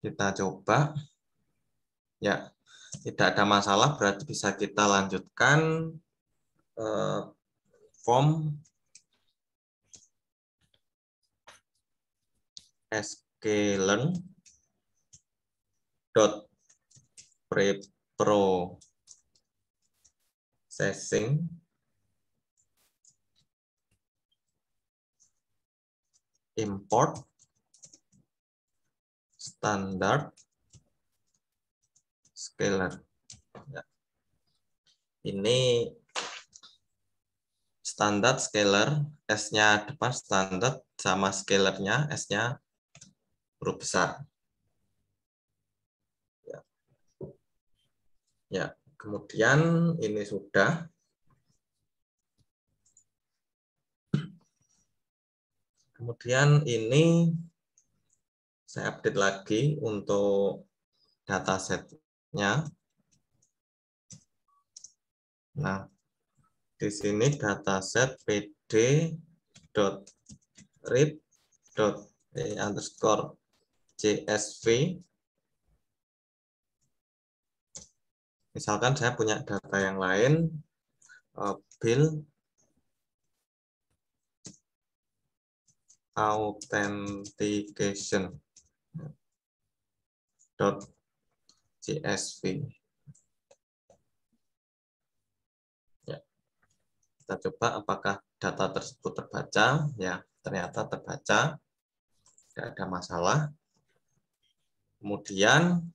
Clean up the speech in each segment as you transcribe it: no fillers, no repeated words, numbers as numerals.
Kita coba. Ya, tidak ada masalah, berarti bisa kita lanjutkan form sklearn dot preprocessing import standard scalar. Ya. Ini standar scalar, S-nya depan standar sama scalarnya, S-nya huruf besar. Ya. Ya, kemudian ini sudah. Kemudian ini saya update lagi untuk datasetnya. Nah, di sini dataset pd.read.csv. Misalkan saya punya data yang lain, bill authentication .csv. Ya, kita coba apakah data tersebut terbaca. Ya, ternyata terbaca, tidak ada masalah. Kemudian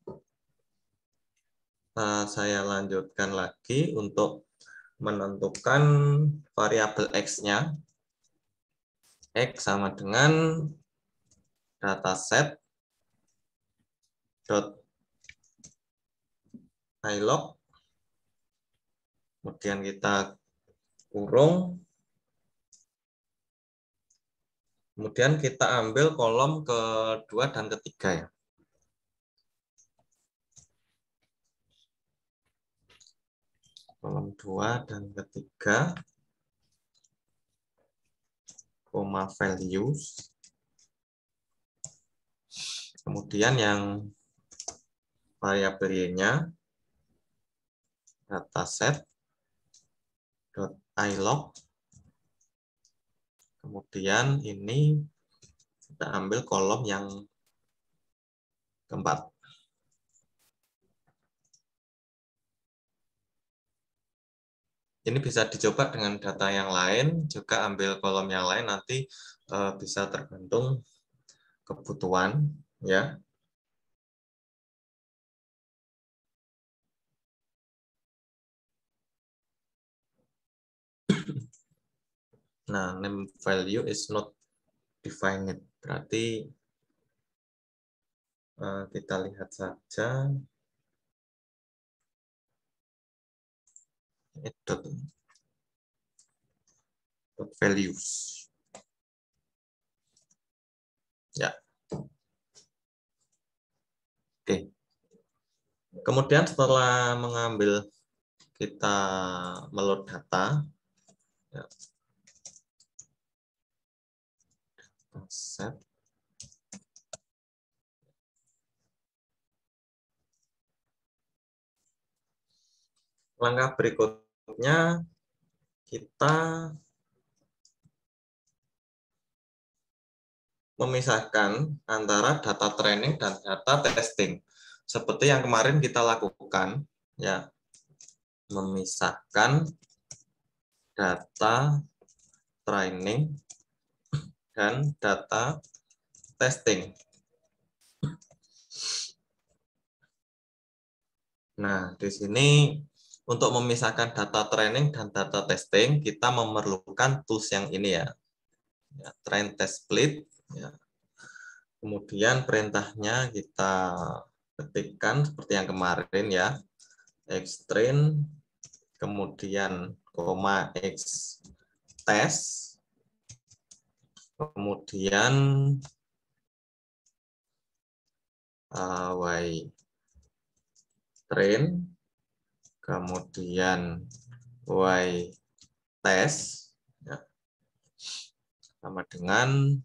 saya lanjutkan lagi untuk menentukan variabel X-nya. X sama dengan dataset .ilog. Kemudian kita kurung. Kemudian kita ambil kolom kedua dan ketiga ya. Kolom 2 dan ketiga, koma values. Kemudian yang variabel Y-nya dataset.ilog. Kemudian ini kita ambil kolom yang keempat. Ini bisa dicoba dengan data yang lain, juga ambil kolom yang lain, nanti bisa tergantung kebutuhan ya. Nah, name value is not defined. Berarti kita lihat saja. Dot values. Ya. Oke. Kemudian setelah mengambil, kita meload data. Ya. Set. Langkah berikutnya kita memisahkan antara data training dan data testing. Seperti yang kemarin kita lakukan, ya, memisahkan data training dan data testing. Nah, di sini untuk memisahkan data training dan data testing, kita memerlukan tools yang ini ya. Ya, train test split. Ya. Kemudian perintahnya kita ketikkan seperti yang kemarin ya. Xtrain, kemudian koma x test, kemudian y train, kemudian y test, ya, sama dengan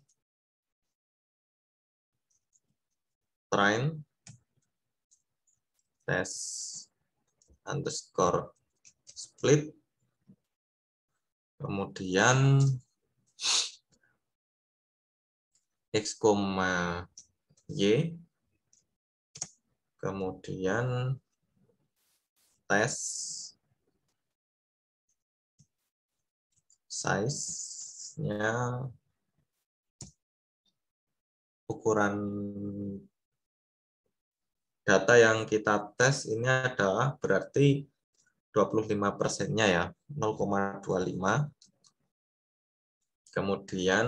train tes underscore split, kemudian X, Y, kemudian tes size-nya, ukuran data yang kita tes ini adalah berarti 25%-nya ya, 0,25. Kemudian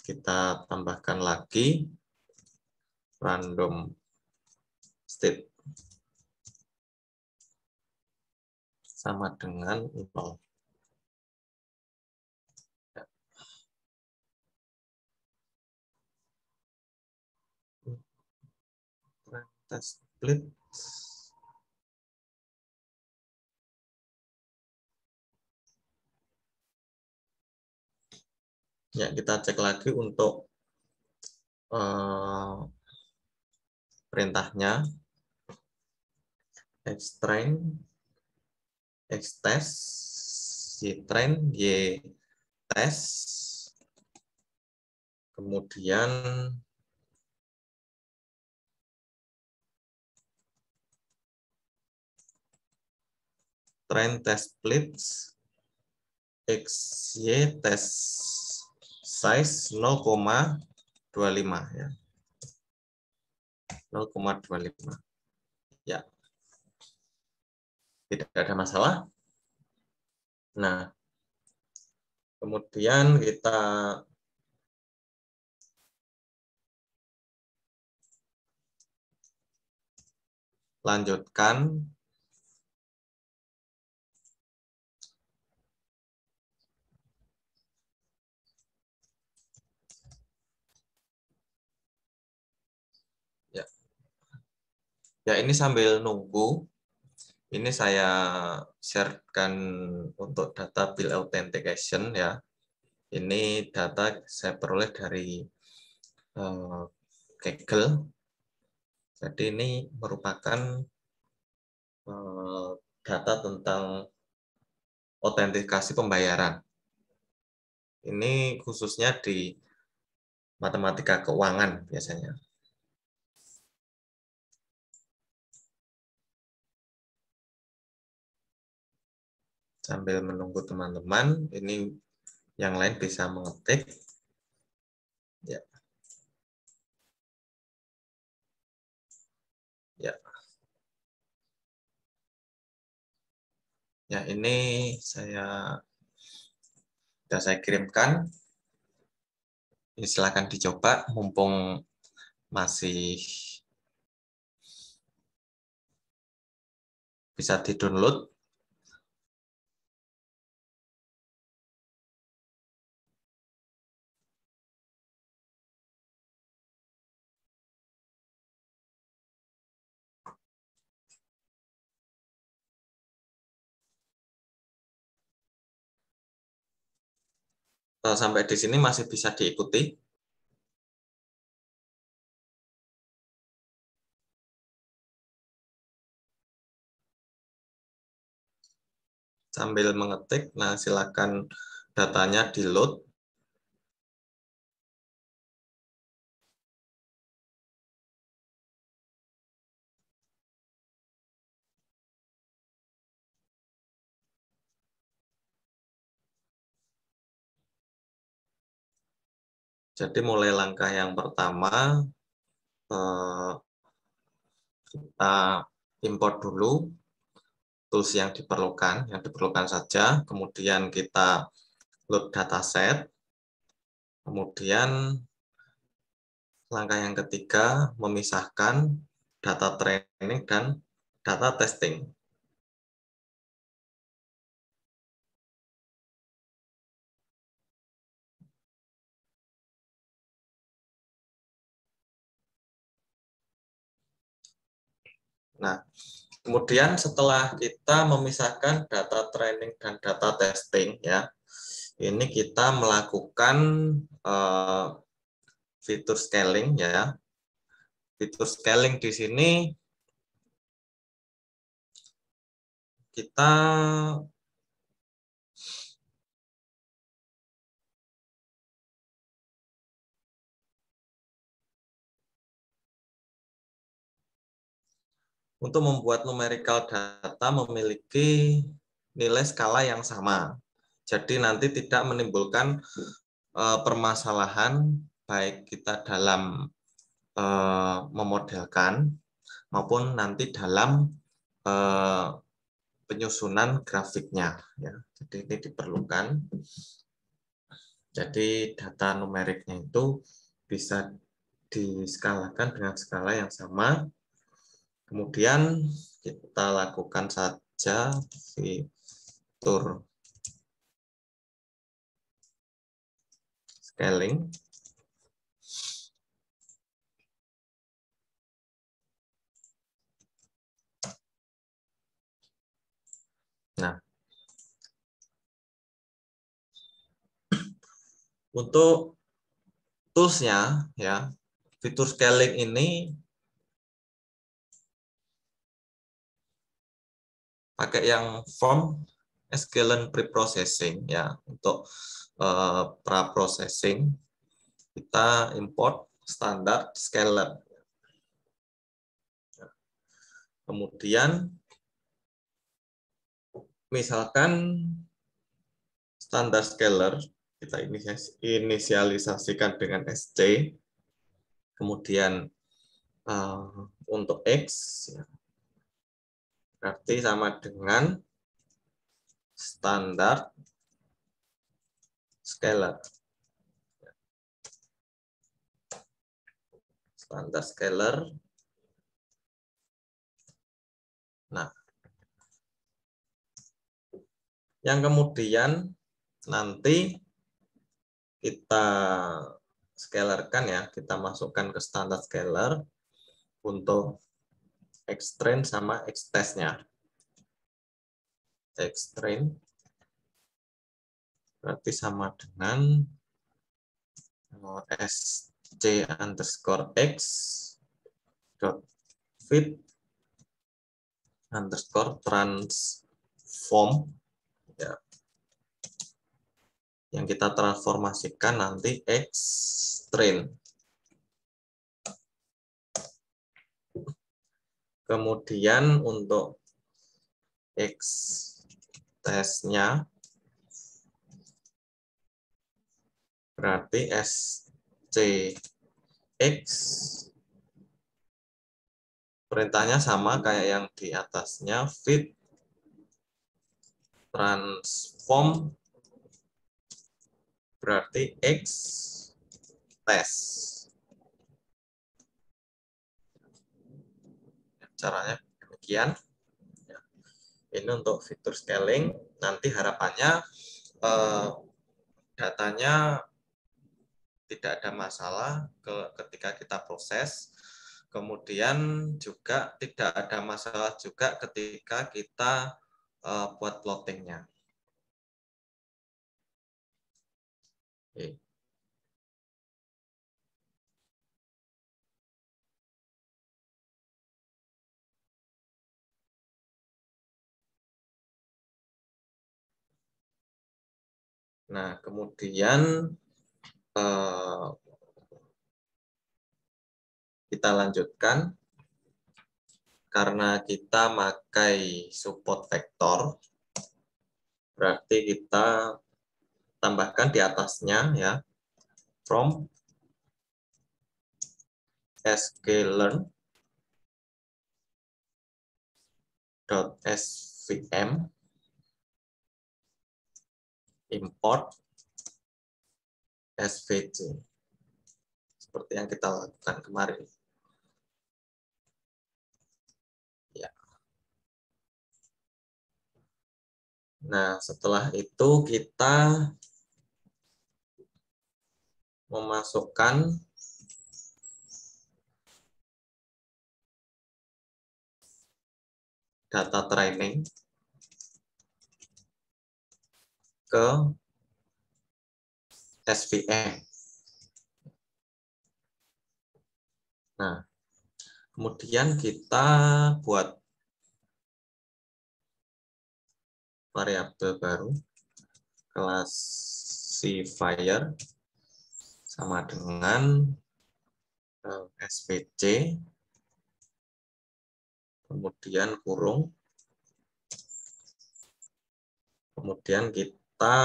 kita tambahkan lagi random state sama dengan 0. Test split. Ya, kita cek lagi untuk perintahnya. Xtrain, xtest, ytrain, ytest, kemudian train test splits, xy test size 0,25 ya. 0,25. Ya. Tidak ada masalah. Nah, kemudian kita lanjutkan ya. Ya, ini sambil nunggu. Ini saya sharekan untuk data bill authentication ya. Ini data saya peroleh dari Kaggle. Jadi ini merupakan data tentang autentikasi pembayaran. Ini khususnya di matematika keuangan biasanya. Sambil menunggu teman-teman, ini yang lain bisa mengetik. Ya. Ya. Ya, ini sudah saya kirimkan. Ini silakan dicoba, mumpung masih bisa di-download. Sampai di sini masih bisa diikuti. Sambil mengetik, nah silakan datanya di-load. Jadi mulai langkah yang pertama, kita import dulu tools yang diperlukan saja, kemudian kita load dataset, kemudian langkah yang ketiga memisahkan data training dan data testing. Nah, kemudian setelah kita memisahkan data training dan data testing, ya, ini kita melakukan fitur scaling, ya. Fitur scaling di sini kita untuk membuat numerical data memiliki nilai skala yang sama. Jadi nanti tidak menimbulkan permasalahan baik kita dalam memodelkan maupun nanti dalam penyusunan grafiknya. Ya. Jadi ini diperlukan. Jadi data numeriknya itu bisa diskalakan dengan skala yang sama. Kemudian kita lakukan saja fitur scaling. Nah, untuk tools-nya ya, fitur scaling ini pakai yang form scaling preprocessing ya, untuk pra-processing kita import standar scaler. Kemudian misalkan standar scaler kita inisialisasikan dengan SC, kemudian untuk X ya, berarti sama dengan standar scaler. Standar scaler. Nah, yang kemudian nanti kita scalerkan ya, kita masukkan ke standar scaler untuk Xtrain sama Xtest-nya. Xtrain berarti sama dengan SC underscore X dot fit underscore transform ya, yang kita transformasikan nanti Xtrain. Kemudian untuk Xtest-nya berarti SCX perintahnya sama kayak yang di atasnya, fit transform berarti X test. Caranya demikian. Ini untuk fitur scaling. Nanti harapannya datanya tidak ada masalah ketika kita proses. Kemudian juga tidak ada masalah juga ketika kita buat plottingnya. Oke. Nah, kemudian kita lanjutkan. Karena kita pakai support vektor, berarti kita tambahkan di atasnya ya, from sklearn.svm import svg. Seperti yang kita lakukan kemarin. Ya. Nah, setelah itu kita memasukkan data training ke SVM. Nah, Kemudian kita buat variabel baru, classifier sama dengan SVC, kemudian kurung, kemudian kita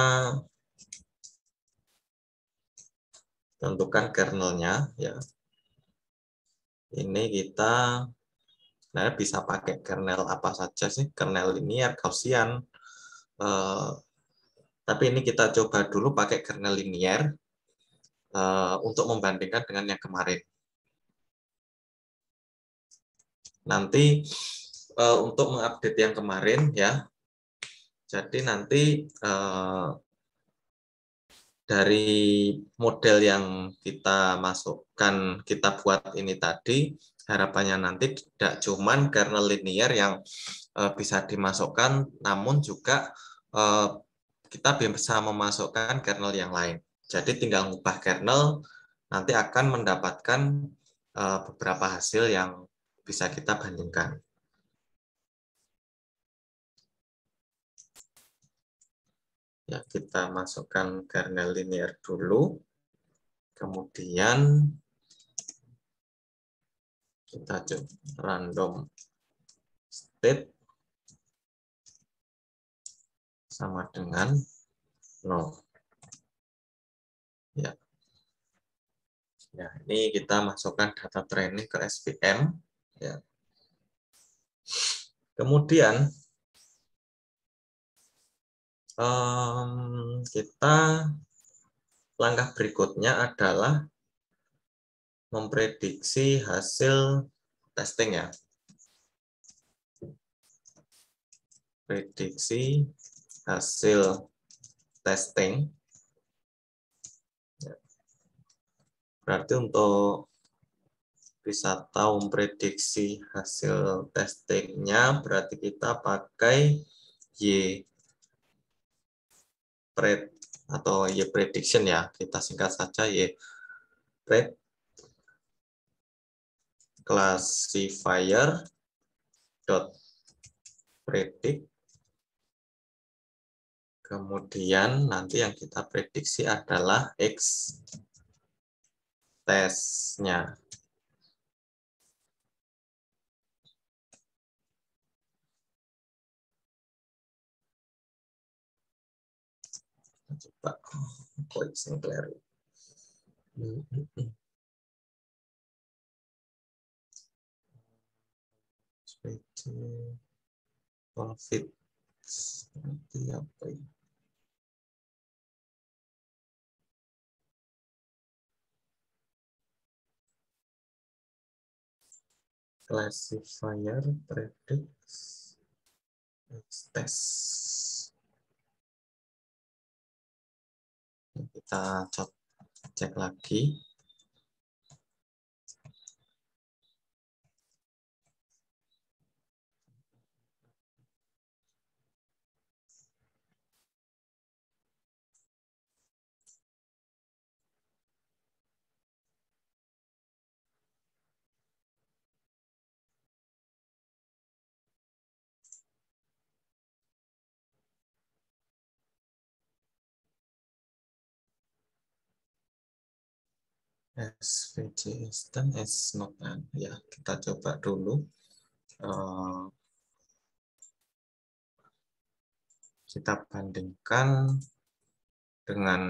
tentukan kernelnya ya. Ini kita bisa pakai kernel apa saja sih, kernel linear, Gaussian. Tapi ini kita coba dulu pakai kernel linear untuk membandingkan dengan yang kemarin. Nanti untuk mengupdate yang kemarin ya. Jadi nanti dari model yang kita masukkan, kita buat ini tadi, harapannya nanti tidak cuman kernel linear yang bisa dimasukkan, namun juga kita bisa memasukkan kernel yang lain. Jadi tinggal mengubah kernel, nanti akan mendapatkan beberapa hasil yang bisa kita bandingkan. Ya, kita masukkan kernel linear dulu, kemudian kita coba random state sama dengan 0. Ya. Ya, ini kita masukkan data training ke SVM. Ya. Kemudian kita langkah berikutnya adalah memprediksi hasil testing ya. Prediksi hasil testing. Berarti untuk bisa tahu memprediksi hasil testingnya, berarti kita pakai YPred atau YPrediction ya. Kita singkat saja YPred classifier dot predict. Kemudian nanti yang kita prediksi adalah X tesnya. Coba klik Sinclair. Config seperti apa ini? Classifier predicts test. Kita cek lagi. SVC instant is not an. Ya, kita coba dulu. Kita bandingkan dengan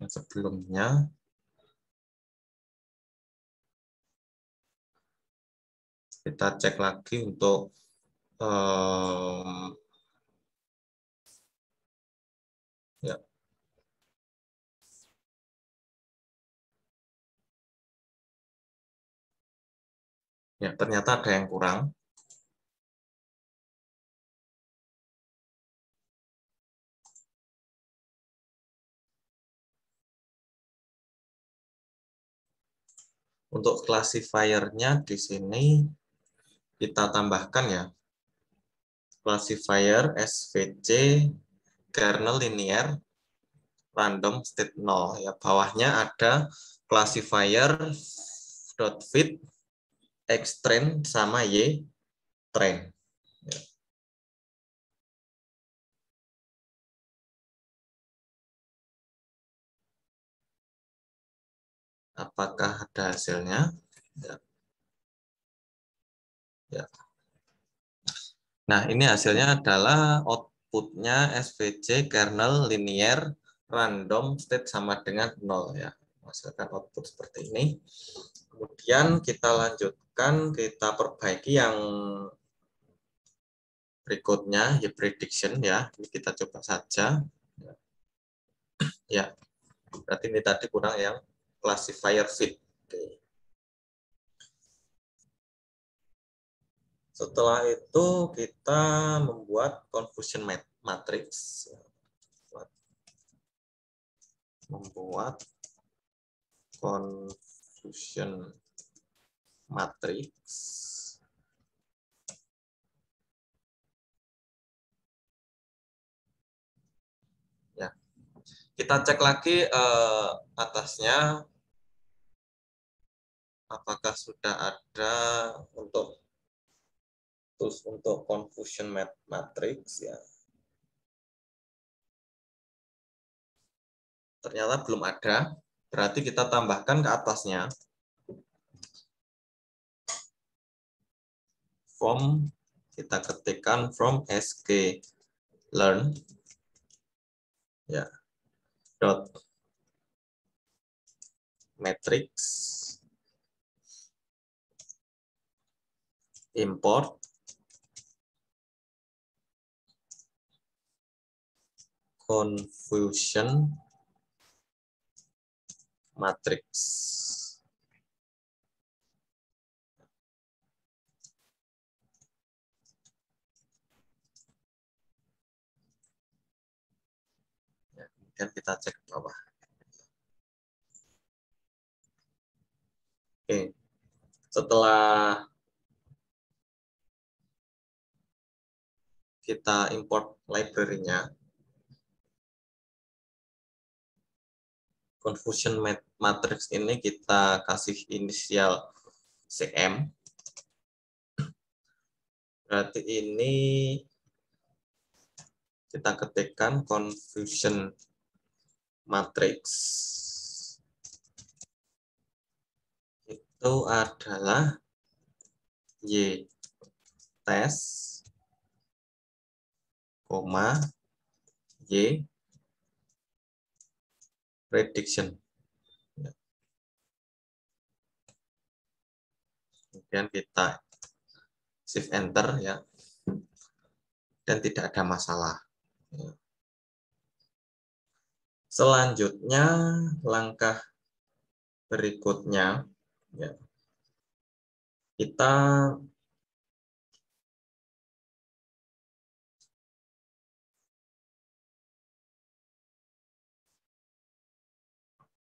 yang sebelumnya. Kita cek lagi untuk ya. Ya, ternyata ada yang kurang. Untuk classifier-nya di sini kita tambahkan ya. Classifier SVC kernel linear random state 0 ya. Bawahnya ada classifier dot fit x train sama y train. Ya. Apakah ada hasilnya? Ya. Ya. Nah, ini hasilnya adalah outputnya SVJ kernel linear random state sama dengan 0 ya. Menghasilkan output seperti ini. Kemudian kita lanjutkan, kita perbaiki yang berikutnya, ya prediction ya. Ini kita coba saja. Ya, berarti ini tadi kurang yang classifier fit. Oke. Setelah itu kita membuat confusion matrix. Membuat confusion matrix. Ya, kita cek lagi atasnya apakah sudah ada untuk confusion matrix ya. Ternyata belum ada, berarti kita tambahkan ke atasnya from, kita ketikkan from sklearn ya dot matrix import confusion matrix. Ya, kemudian kita cek ke bawah. Oke, setelah kita import library-nya, confusion matrix ini kita kasih inisial CM. Berarti ini kita ketikkan confusion matrix itu adalah y test, y prediction. Kemudian kita shift enter ya, dan tidak ada masalah. Selanjutnya langkah berikutnya ya, kita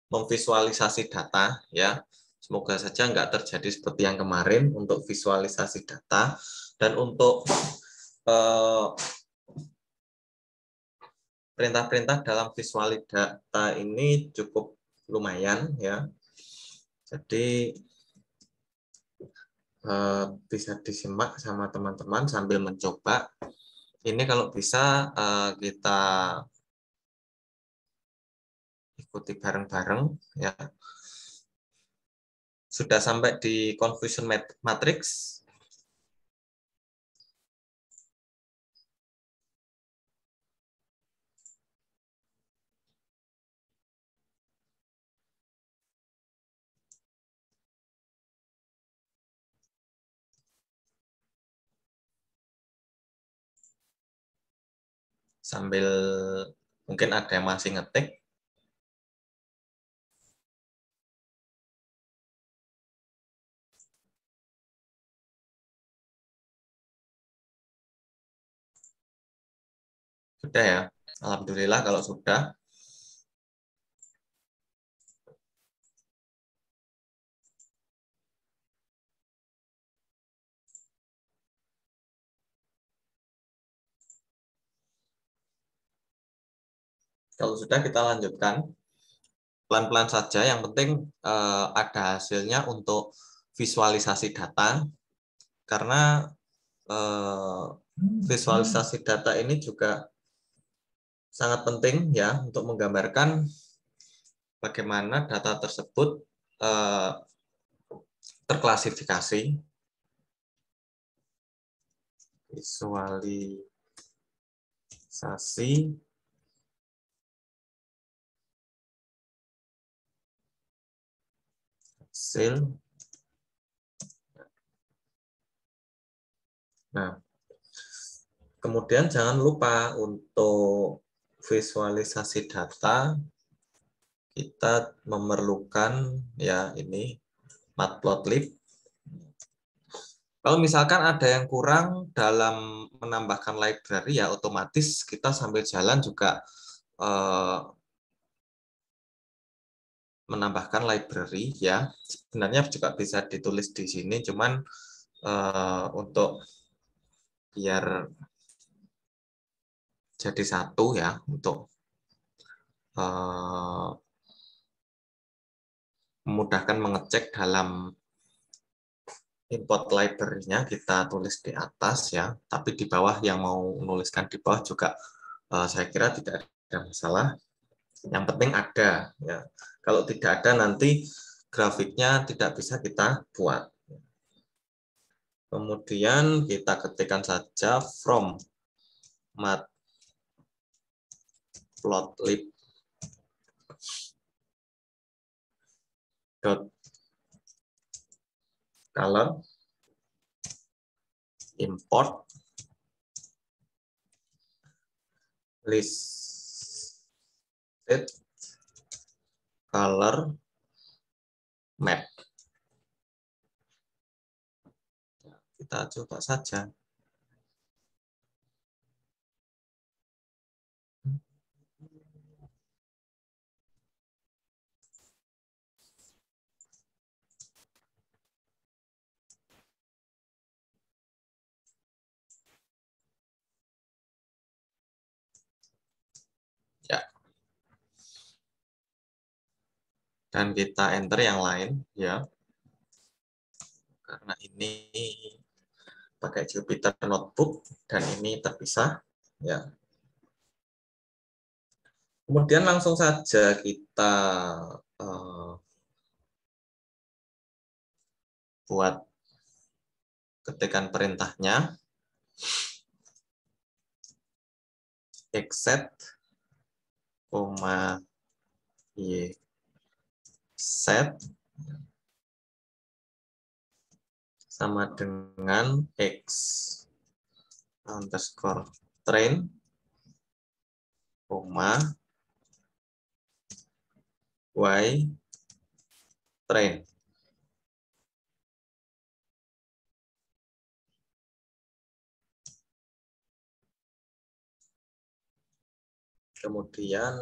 memvisualisasi data ya. Semoga saja nggak terjadi seperti yang kemarin untuk visualisasi data, dan untuk perintah-perintah dalam visualisasi data ini cukup lumayan ya. Jadi bisa disimak sama teman-teman sambil mencoba. Ini kalau bisa kita ikuti bareng-bareng ya. Sudah sampai di confusion matrix. Sambil mungkin ada yang masih ngetik. Sudah ya, alhamdulillah kalau sudah. Kalau sudah kita lanjutkan. pelan-pelan saja, yang penting ada hasilnya untuk visualisasi data, karena visualisasi data ini juga sangat penting ya untuk menggambarkan bagaimana data tersebut terklasifikasi. Visualisasi hasil. Nah, kemudian jangan lupa untuk visualisasi data kita memerlukan ya ini matplotlib. Kalau misalkan ada yang kurang dalam menambahkan library, ya otomatis kita sambil jalan juga menambahkan library ya. Sebenarnya juga bisa ditulis di sini, cuman untuk biar jadi satu ya, untuk memudahkan mengecek dalam import library-nya kita tulis di atas ya, tapi di bawah yang mau menuliskan di bawah juga saya kira tidak ada masalah. Yang penting ada ya. Kalau tidak ada nanti grafiknya tidak bisa kita buat. Kemudian kita ketikkan saja from matplotlib dot color import listed color map. Kita coba saja. Ya. Dan kita enter yang lain ya. Karena ini pakai Jupyter Notebook dan ini terpisah ya. Kemudian langsung saja kita buat ketikan perintahnya, except y set sama dengan x underscore train, y train. Kemudian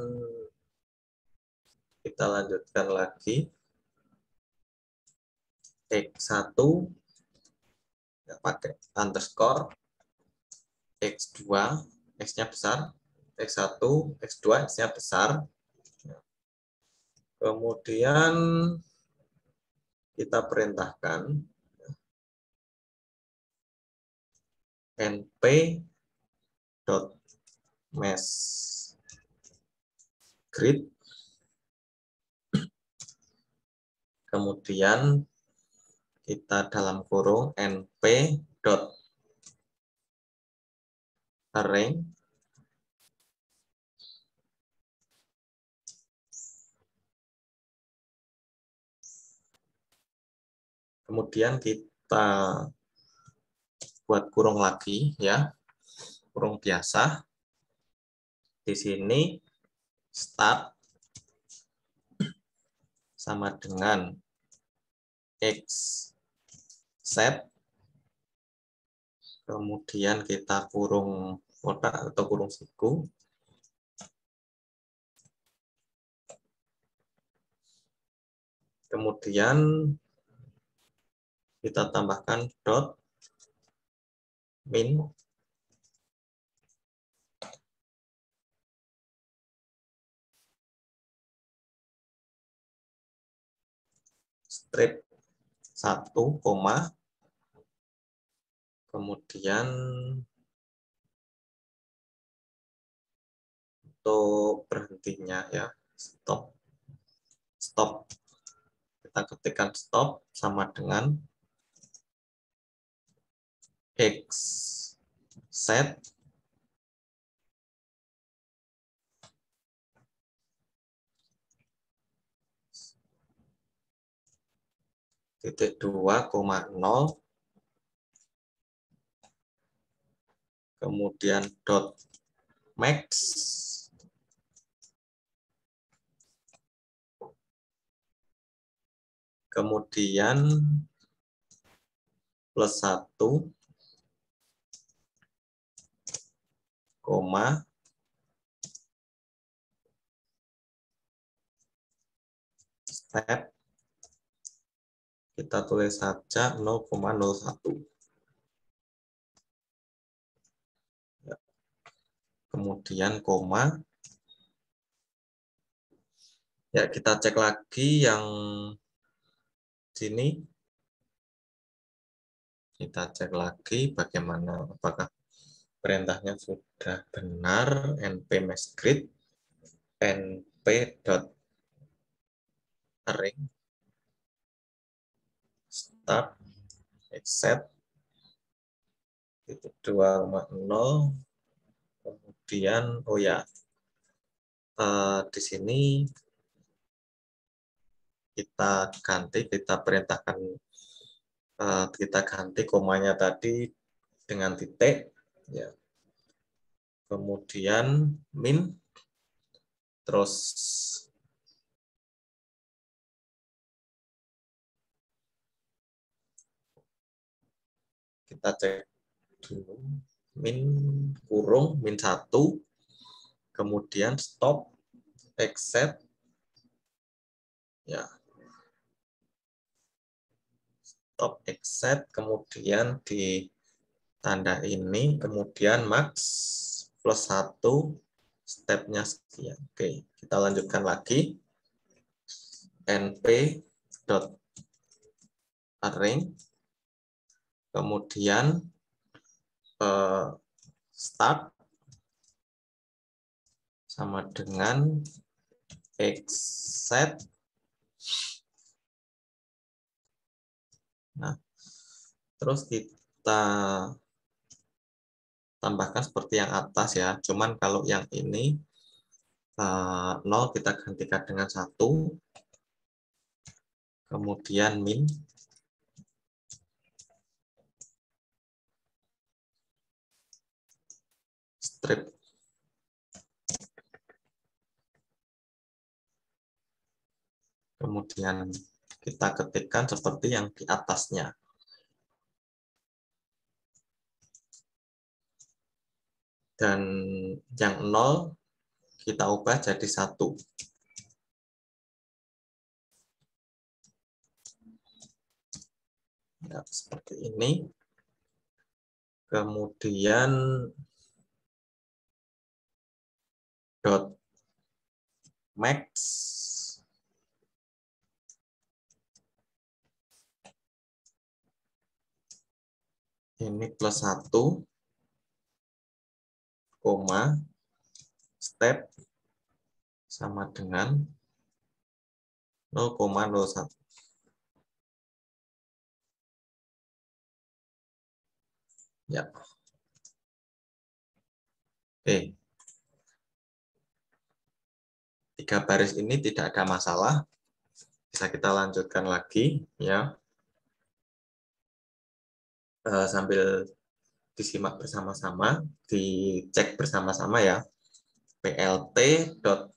kita lanjutkan lagi x1 ya, pakai underscore x2, x-nya besar, x1, x2, x-nya besar. Kemudian kita perintahkan np dot mesh grid, kemudian kita dalam kurung np dot arrange, kemudian kita buat kurung lagi ya, kurung biasa. Di sini start sama dengan x set, kemudian kita kurung kotak atau kurung siku, kemudian kita tambahkan dot min, strip 1, kemudian untuk berhentinya ya, stop. Kita ketikkan stop sama dengan X set titik 2,0, kemudian dot max, kemudian plus 1, koma, step, kita tulis saja 0,01. Kemudian koma. Ya, kita cek lagi yang sini. Kita cek lagi bagaimana, apakah perintahnya sudah benar. np-mesgrid, np.array, start, except, titik 2,0, kemudian, oh ya, di sini kita perintahkan, kita ganti komanya tadi dengan titik, ya. Kemudian min, terus kita cek dulu, min kurung min 1, kemudian stop, except, ya, stop, except, kemudian di tanda ini, kemudian max plus 1, stepnya sekian. Oke, kita lanjutkan lagi. np.array, kemudian start sama dengan except. Nah, terus kita tambahkan seperti yang atas ya. Cuman kalau yang ini 0 kita gantikan dengan 1. Kemudian min. Strip. Kemudian kita ketikkan seperti yang di atasnya. Dan yang 0 kita ubah jadi 1. Ya, seperti ini. Kemudian dot max, ini plus 1, koma, step sama dengan 0,01. Ya. Oke. 3 baris ini tidak ada masalah. Bisa kita lanjutkan lagi ya. Sambil disimak bersama-sama, dicek bersama-sama ya. plt dot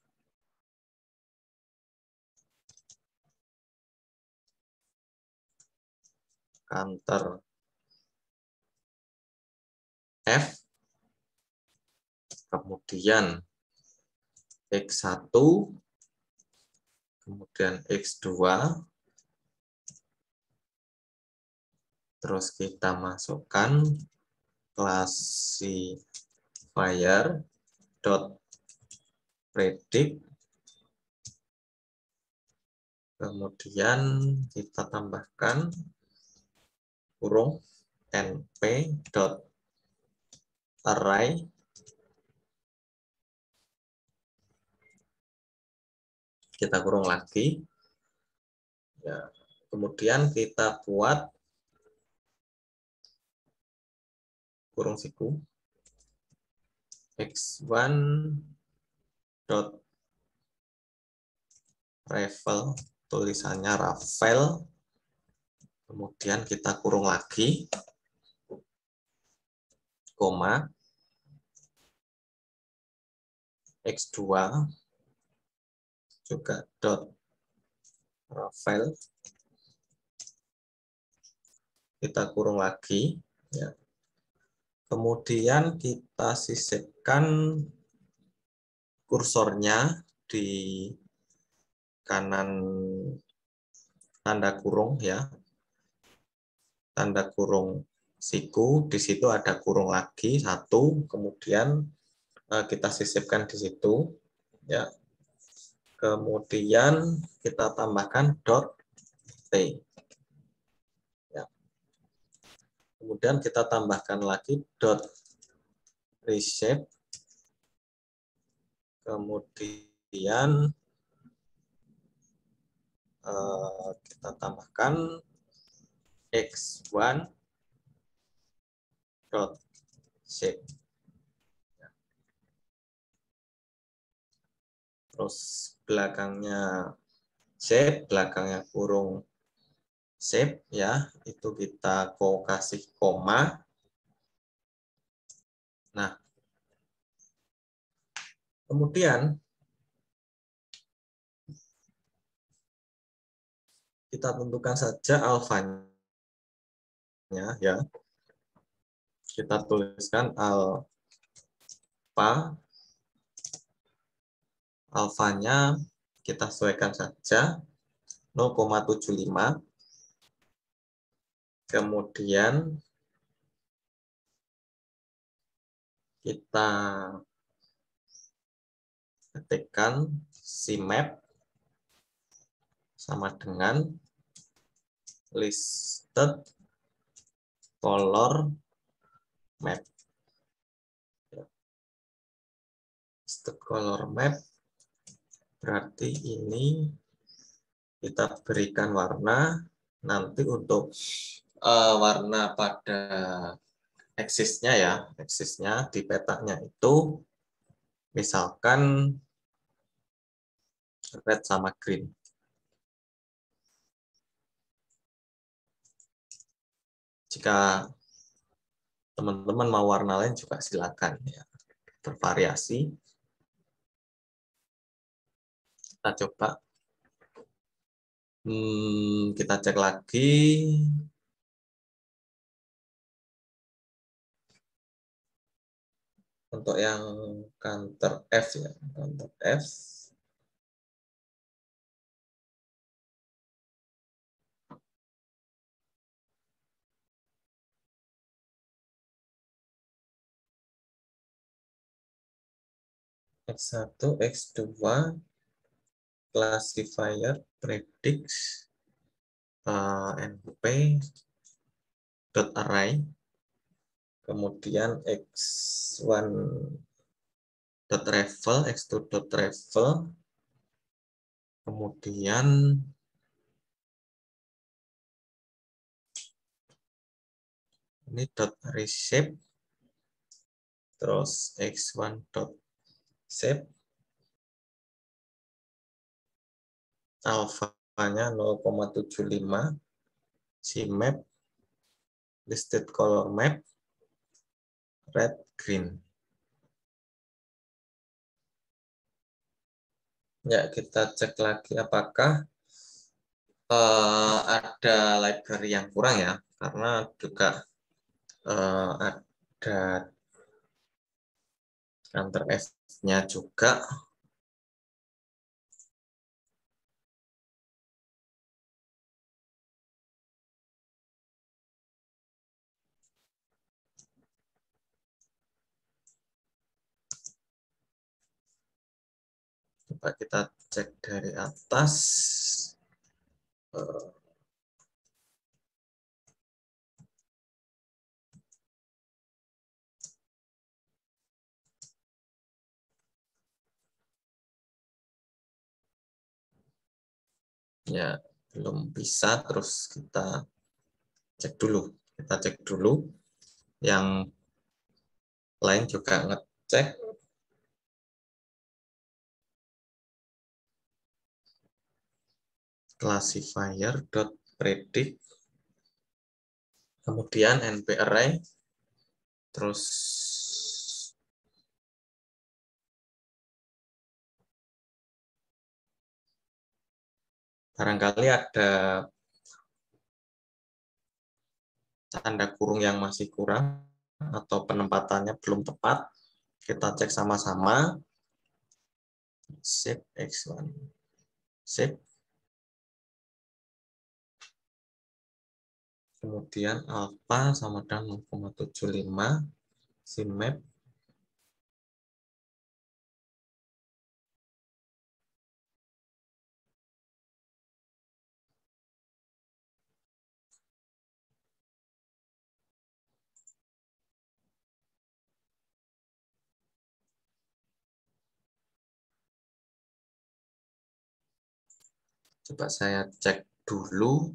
counter F, kemudian X1, kemudian X2, terus kita masukkan classifier dot predict Kemudian kita tambahkan kurung np.array. Kita kurung lagi. Ya. Kemudian kita buat kurung siku x1 dot Ravel, tulisannya Ravel. Kemudian kita kurung lagi, koma, x2 juga dot Ravel. Kita kurung lagi. Ya. Kemudian kita sisipkan kursornya di kanan tanda kurung ya. Tanda kurung siku, di situ ada kurung lagi satu, kemudian kita sisipkan di situ ya. Kemudian kita tambahkan dot t. Ya. Kemudian kita tambahkan lagi dot reshape. Kemudian kita tambahkan x1 dot shape. Terus belakangnya shape, belakangnya kurung shape ya, itu kita kasih koma. Nah, kemudian kita tentukan saja alfanya ya. Kita tuliskan alfa. Alfanya kita sesuaikan saja 0,75. Kemudian kita ketikkan CMap sama dengan listed color map. Listed color map berarti ini kita berikan warna. Nanti untuk warna pada eksisnya ya, eksisnya di petanya itu misalkan red sama green. Jika teman-teman mau warna lain juga silakan ya, bervariasi. Kita coba. Kita cek lagi. Untuk yang counter F ya, counter F. X1, X2, classifier predicts np.array, kemudian x1.ravel, x2.ravel, kemudian ini dot reshape, terus x1.shape, alfanya 0,75, CMap, listed color map, red, green. Ya, kita cek lagi apakah ada library yang kurang ya, karena juga ada counter F-nya juga. Coba kita cek dari atas. Ya, belum bisa, terus kita cek dulu. Kita cek dulu. Yang lain juga ngecek. Classifier.predict, kemudian nparray, terus barangkali ada tanda kurung yang masih kurang atau penempatannya belum tepat. Kita cek sama-sama. Shape X1. Shape. Kemudian alpha sama dengan 0,75. Simap. Coba saya cek dulu.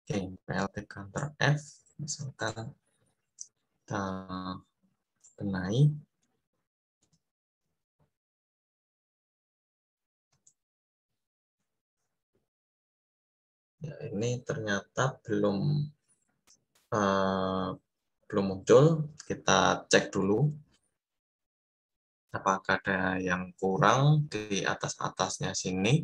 Oke, PLT counter F. Misalkan kita benahi. Ya, ini ternyata belum muncul. Kita cek dulu apakah ada yang kurang di atas-atasnya sini.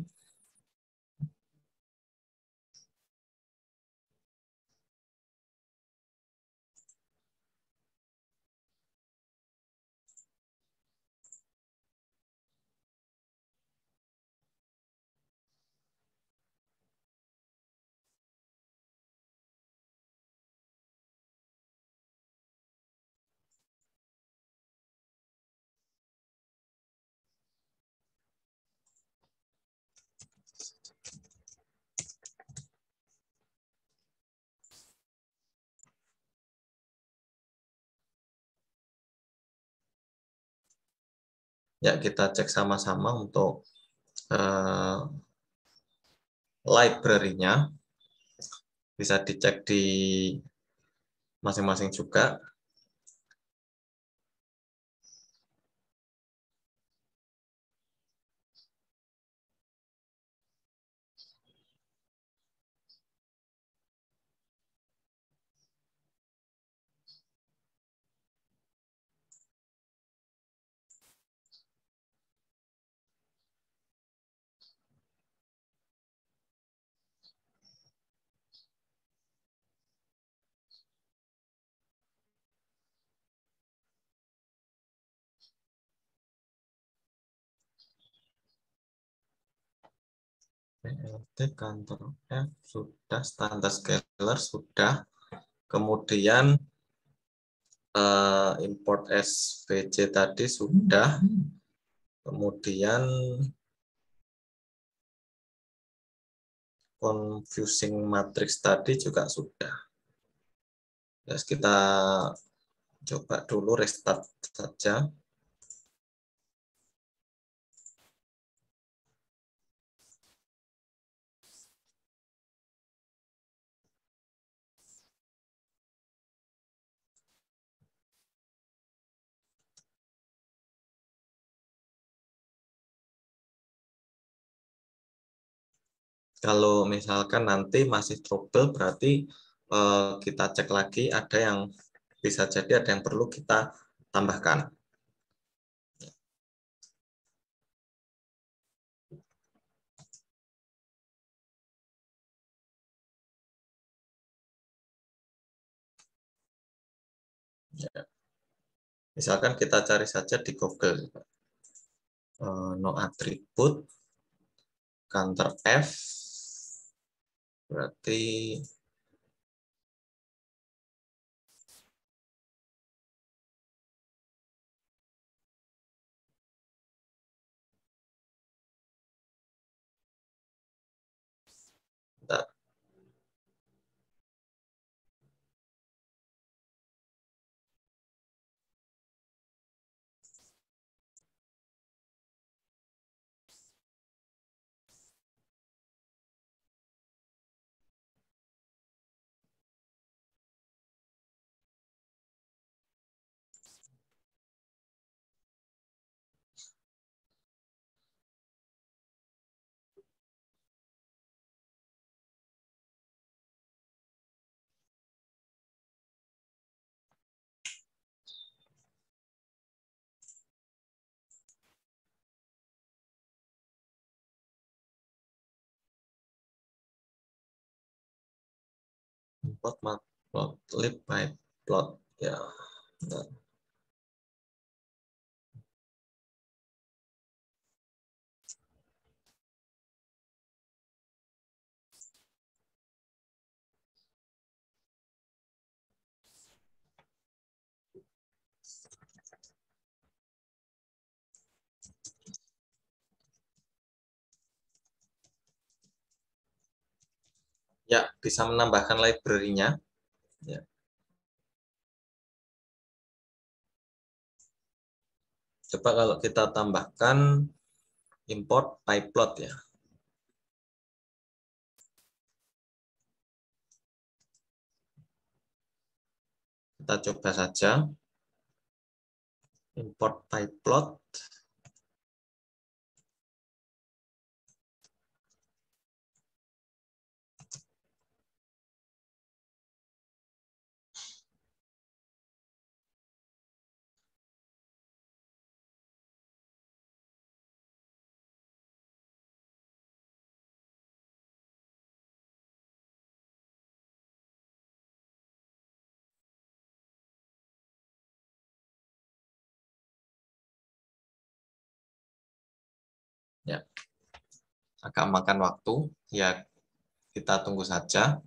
Ya, kita cek sama-sama untuk library-nya. Bisa dicek di masing-masing juga. PLT kantor F sudah, standar scalar sudah. Kemudian import SVC tadi sudah. Kemudian confusing matrix tadi juga sudah. Ya, kita coba dulu restart saja. Kalau misalkan nanti masih trouble, berarti kita cek lagi, ada yang bisa jadi ada yang perlu kita tambahkan. Ya. Misalkan kita cari saja di Google, no attribute, counter F, berarti bentar. Import matplotlib pyplot, ya. Bentar. Ya, bisa menambahkan library-nya. Ya. Coba kalau kita tambahkan import pyplot, ya. Kita coba saja import pyplot. Ya, agak makan waktu. Ya, kita tunggu saja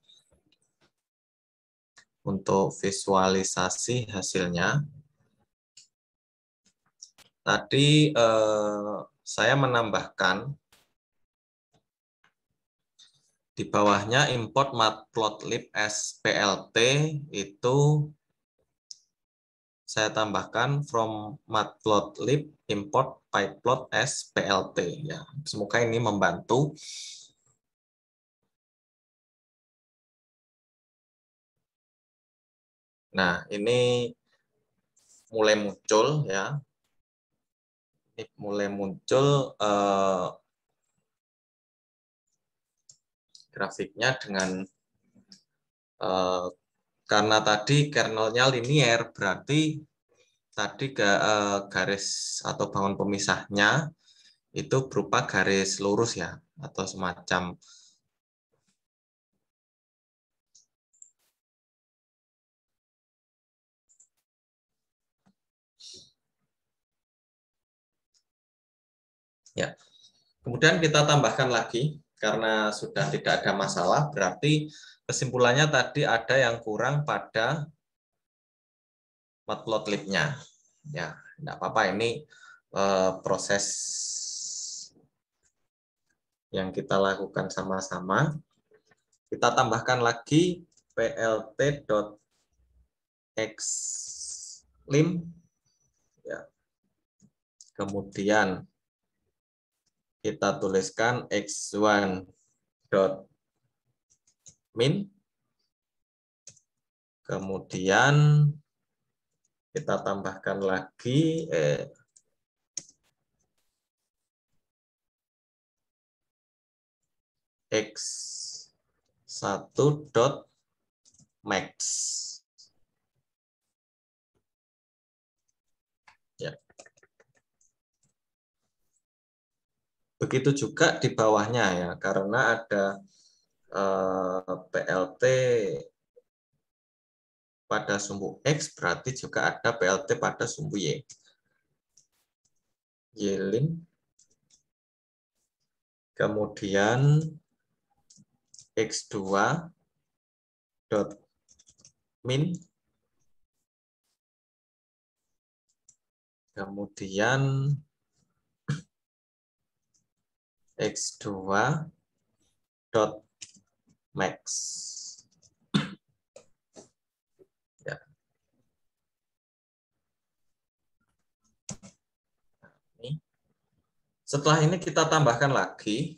untuk visualisasi hasilnya. Tadi saya menambahkan di bawahnya import matplotlib splt itu saya tambahkan from matplotlib import pyplot splt, ya. Semoga ini membantu. Nah, ini mulai muncul, ya. Ini mulai muncul grafiknya dengan karena tadi kernelnya linier, berarti tadi garis atau bangun pemisahnya itu berupa garis lurus, ya, atau semacam ya. Kemudian kita tambahkan lagi karena sudah tidak ada masalah, berarti kesimpulannya tadi ada yang kurang pada matplotlib-nya. Ya, tidak apa-apa, ini proses yang kita lakukan sama-sama. Kita tambahkan lagi plt.xlim, ya. Kemudian kita tuliskan x1.min. Kemudian kita tambahkan lagi x1.min. max. Ya. Begitu juga di bawahnya ya, karena ada PLT pada sumbu X, berarti juga ada PLT pada sumbu Y. Y-lim, kemudian X2 dot min, kemudian X2 dot max. Ya. Setelah ini kita tambahkan lagi.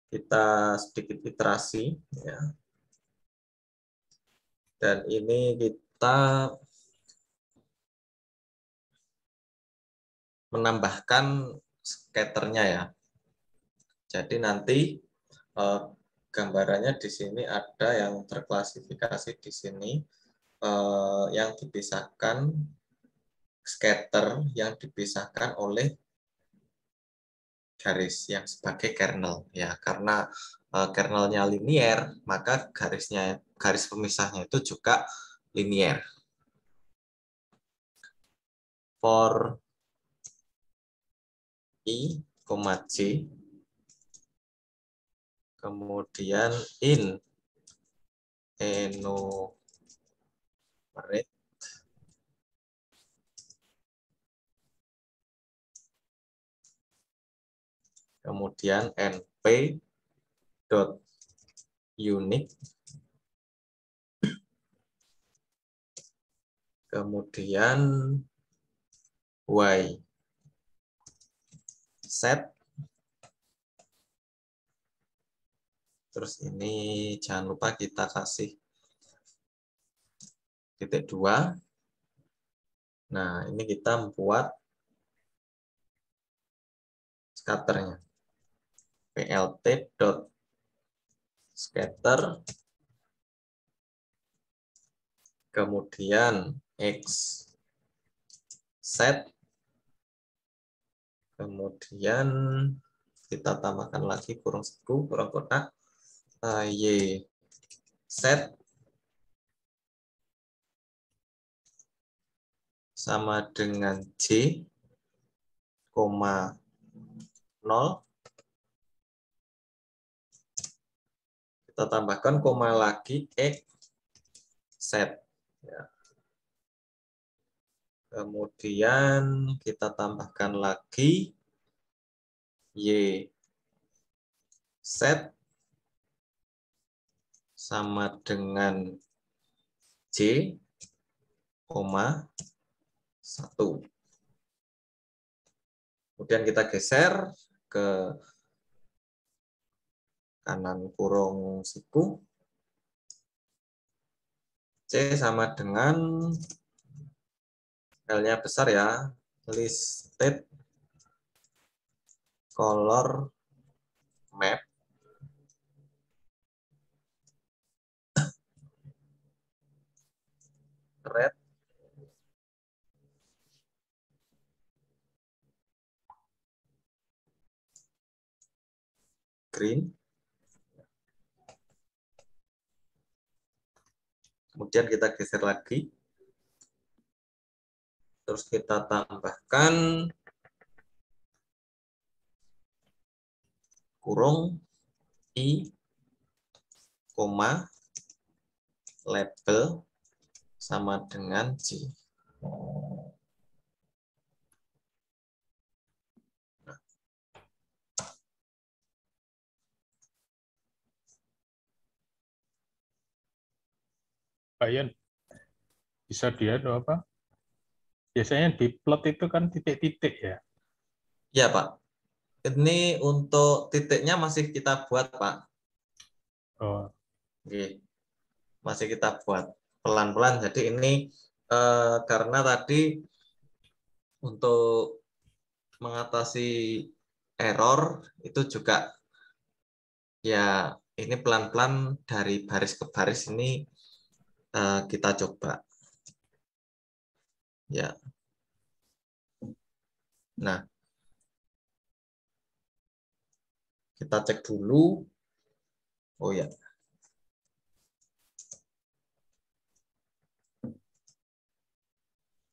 Kita sedikit iterasi. Ya. Dan ini kita menambahkan scatternya ya. Jadi nanti gambarannya di sini ada yang terklasifikasi di sini, yang dipisahkan, scatter yang dipisahkan oleh garis yang sebagai kernel ya, karena kernelnya linier maka garis pemisahnya itu juga linier. For I, J, kemudian in enumerate, kemudian np dot unique, kemudian y set, terus ini jangan lupa kita kasih titik 2. Nah, ini kita membuat scatternya. PLT dot scatter, kemudian X set, kemudian kita tambahkan lagi kurung siku, kurung kotak, Y set sama dengan J, 0. Kita tambahkan koma lagi X set. Ya. Kemudian kita tambahkan lagi Y set sama dengan J, 1. Kemudian kita geser ke kanan kurung siku. C sama dengan L-nya besar ya, listed color map, red, green. Kemudian kita geser lagi. Terus kita tambahkan kurung I, koma, label sama dengan J. Pak Yan, bisa dia atau apa? Biasanya di plot itu kan titik-titik ya. Ya Pak, ini untuk titiknya masih kita buat Pak. Oh. Oke. Masih kita buat pelan-pelan. Jadi ini karena tadi untuk mengatasi error itu juga ya ini pelan-pelan dari baris ke baris ini kita coba. Ya. Nah, kita cek dulu. Oh ya.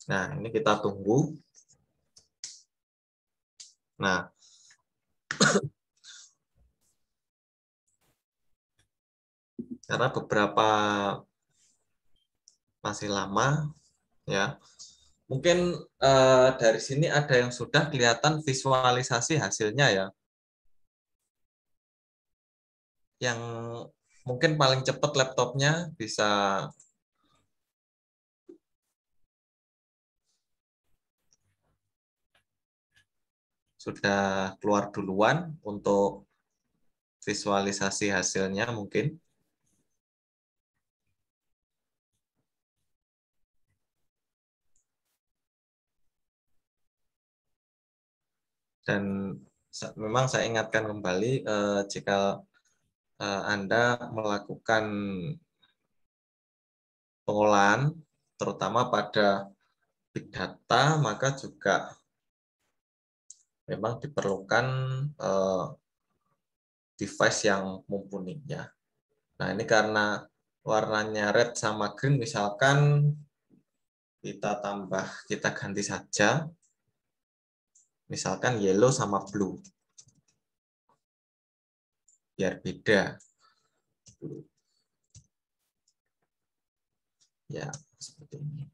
Nah, ini kita tunggu. Nah, karena beberapa masih lama, ya. Mungkin dari sini ada yang sudah kelihatan visualisasi hasilnya ya. Yang mungkin paling cepat laptopnya bisa sudah keluar duluan untuk visualisasi hasilnya mungkin. Dan memang saya ingatkan kembali jika Anda melakukan pengolahan terutama pada big data, maka juga memang diperlukan device yang mumpuni ya. Nah, ini karena warnanya red sama green, misalkan kita ganti saja, misalkan yellow sama blue, biar beda. Ya, seperti ini.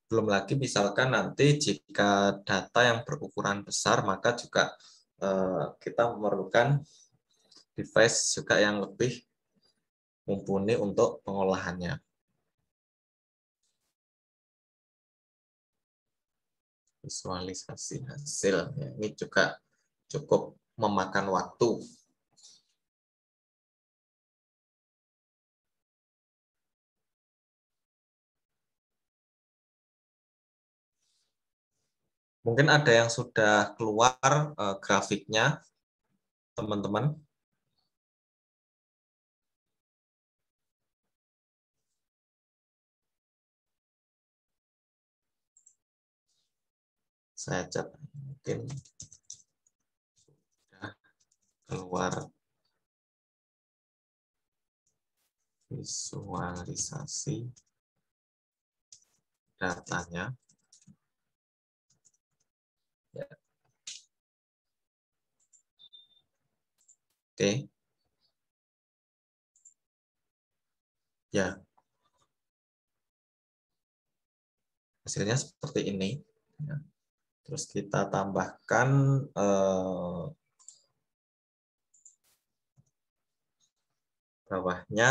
Belum lagi misalkan nanti jika data yang berukuran besar, maka juga kita memerlukan device juga yang lebih mumpuni untuk pengolahannya. Visualisasi hasil, ya, ini juga cukup memakan waktu. Mungkin ada yang sudah keluar grafiknya, teman-teman. Saya cek mungkin sudah keluar visualisasi datanya. Ya. Oke. Ya. Hasilnya seperti ini. Ya. Terus kita tambahkan bawahnya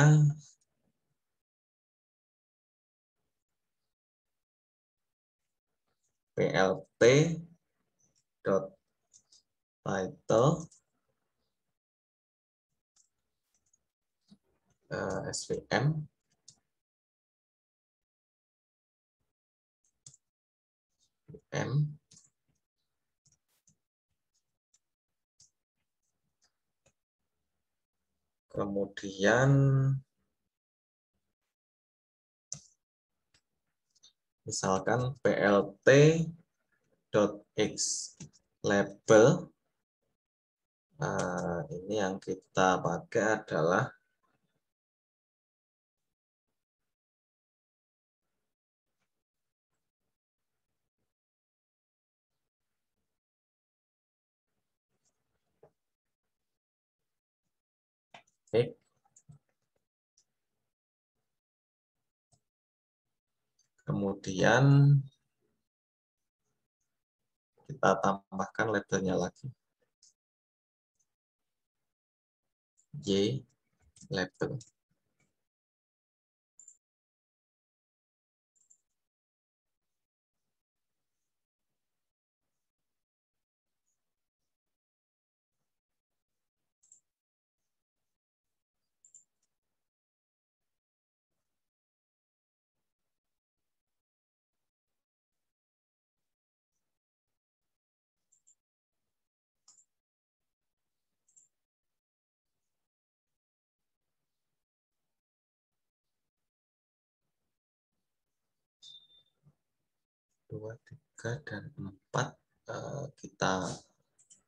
plt dot title svm m kemudian misalkan plt dot x label. Ini yang kita pakai adalah kemudian kita tambahkan labelnya lagi. Y label. 2, 3, dan 4 kita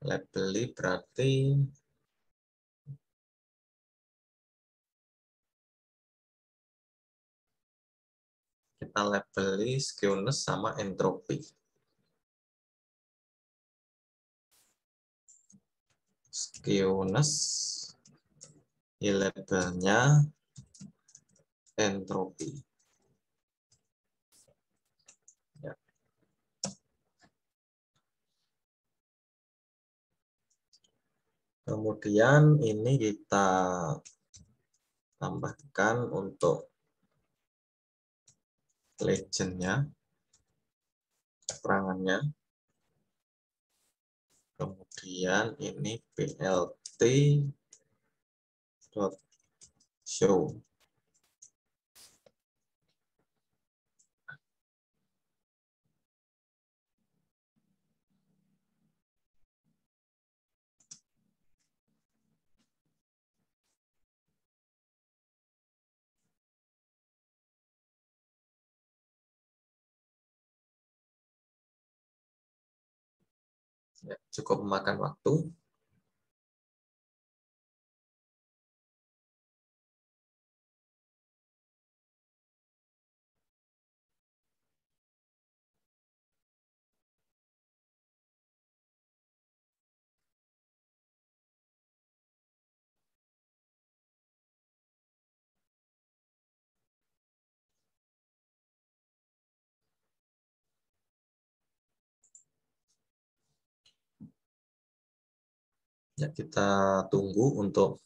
labeli, berarti kita labeli skewness sama entropi. Skewness labelnya entropi. Ya. Kemudian ini kita tambahkan untuk legendnya, keterangannya. Kemudian ini blt.show. Ya, cukup memakan waktu. Ya, kita tunggu untuk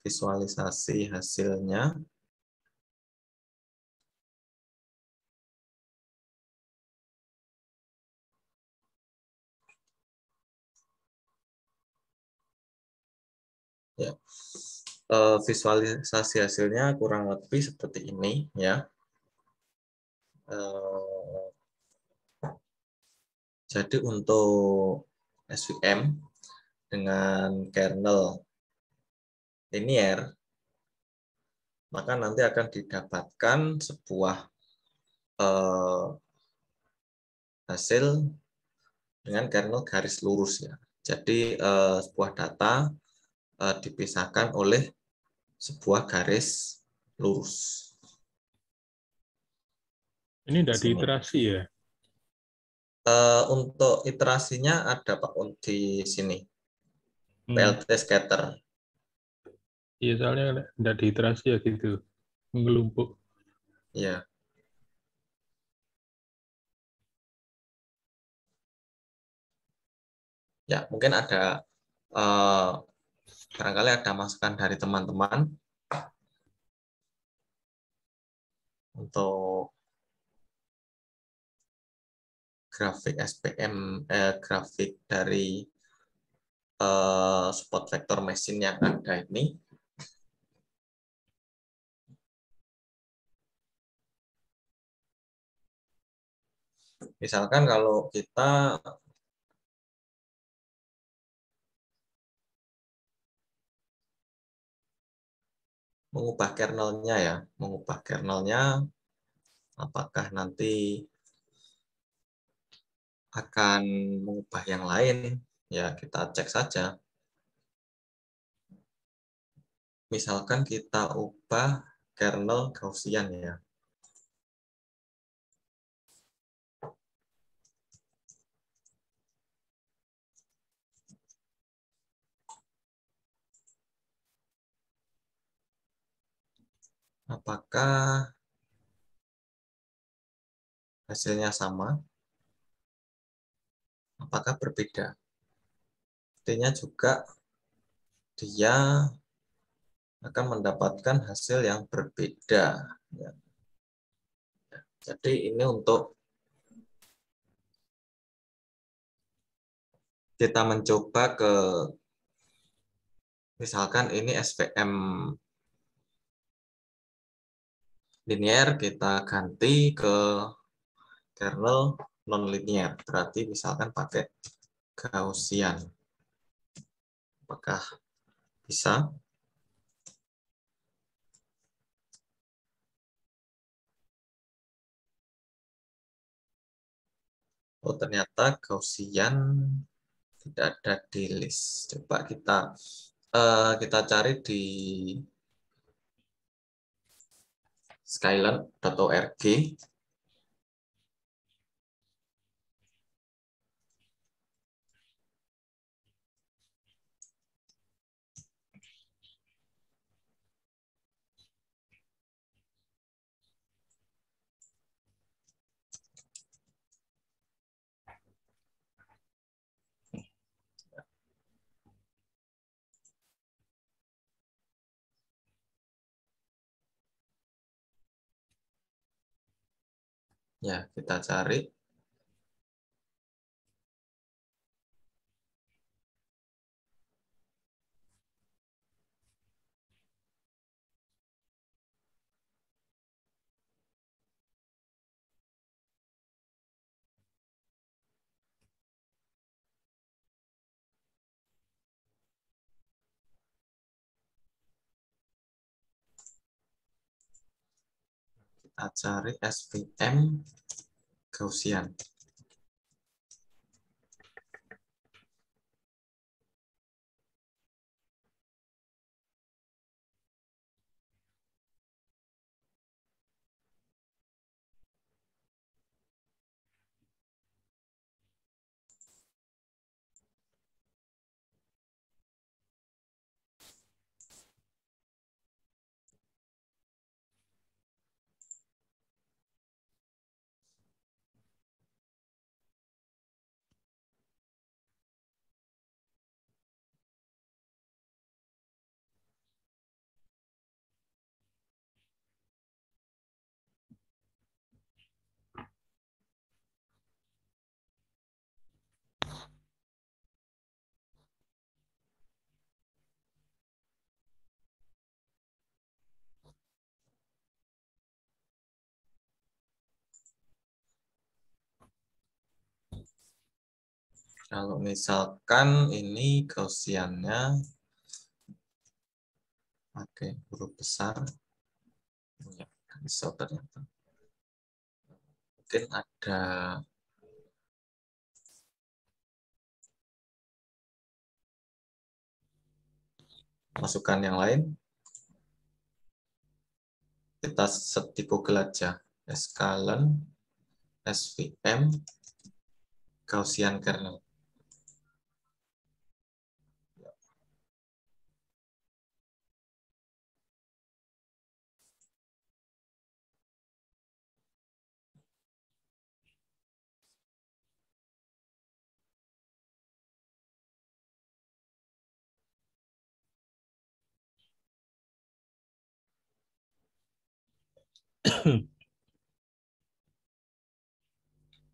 visualisasi hasilnya. Ya, visualisasi hasilnya kurang lebih seperti ini ya. Jadi untuk SVM dengan kernel linear, maka nanti akan didapatkan sebuah hasil dengan kernel garis lurus ya. Jadi sebuah data dipisahkan oleh sebuah garis lurus. Ini tidak Sini. diiterasi ya? Untuk iterasinya ada Pak di sini. PLT scatter. Iya, soalnya tidak diiterasi ya gitu, mengelumpuk. Ya. Ya, mungkin ada barangkali ada masukan dari teman-teman untuk grafik SPM, grafik dari support vector machine yang ada ini. Misalkan kalau kita mengubah kernelnya ya, mengubah kernelnya, apakah nanti akan mengubah yang lain? Ya, kita cek saja. Misalkan kita ubah kernel Gaussian ya. Apakah hasilnya sama? Apakah berbeda? Artinya juga dia akan mendapatkan hasil yang berbeda. Ya. Jadi ini untuk kita mencoba ke, misalkan ini SVM linear, kita ganti ke kernel non-linear. Berarti misalkan pakai Gaussian. Apakah bisa? Oh, ternyata Gaussian tidak ada di list. Coba kita cari di Skylern.org. Ya, kita cari. Kita cari SVM Gaussian. Kalau misalkan ini Gaussiannya pakai huruf besar, ya, bisa ternyata. Mungkin ada masukan yang lain. Kita search di Google aja. Skylern SVM Gaussian kernel.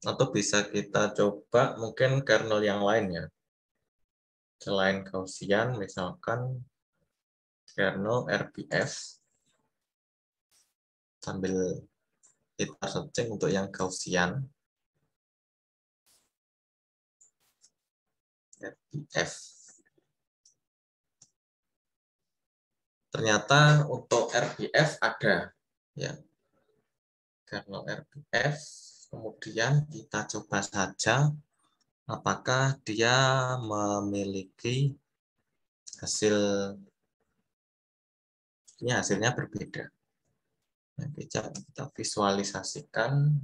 Atau bisa kita coba mungkin kernel yang lain ya. Selain Gaussian, misalkan kernel RPF. Sambil kita searching untuk yang Gaussian. RPF. Ternyata untuk RPF ada. Ya, kernel RPF. Kemudian kita coba saja apakah dia memiliki hasilnya berbeda. Nah, kita visualisasikan.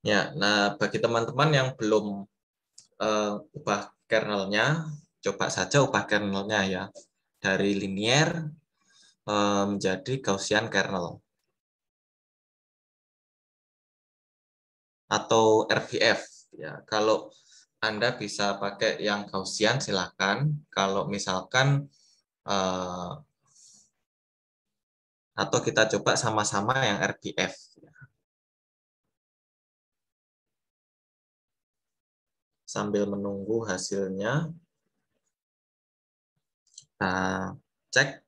Ya, nah bagi teman-teman yang belum ubah kernelnya, coba saja ubah kernelnya ya dari linear menjadi Gaussian kernel atau RPF. Ya, kalau Anda bisa pakai yang Gaussian silahkan. Kalau misalkan Atau kita coba sama-sama yang RBF. Sambil menunggu hasilnya, kita cek.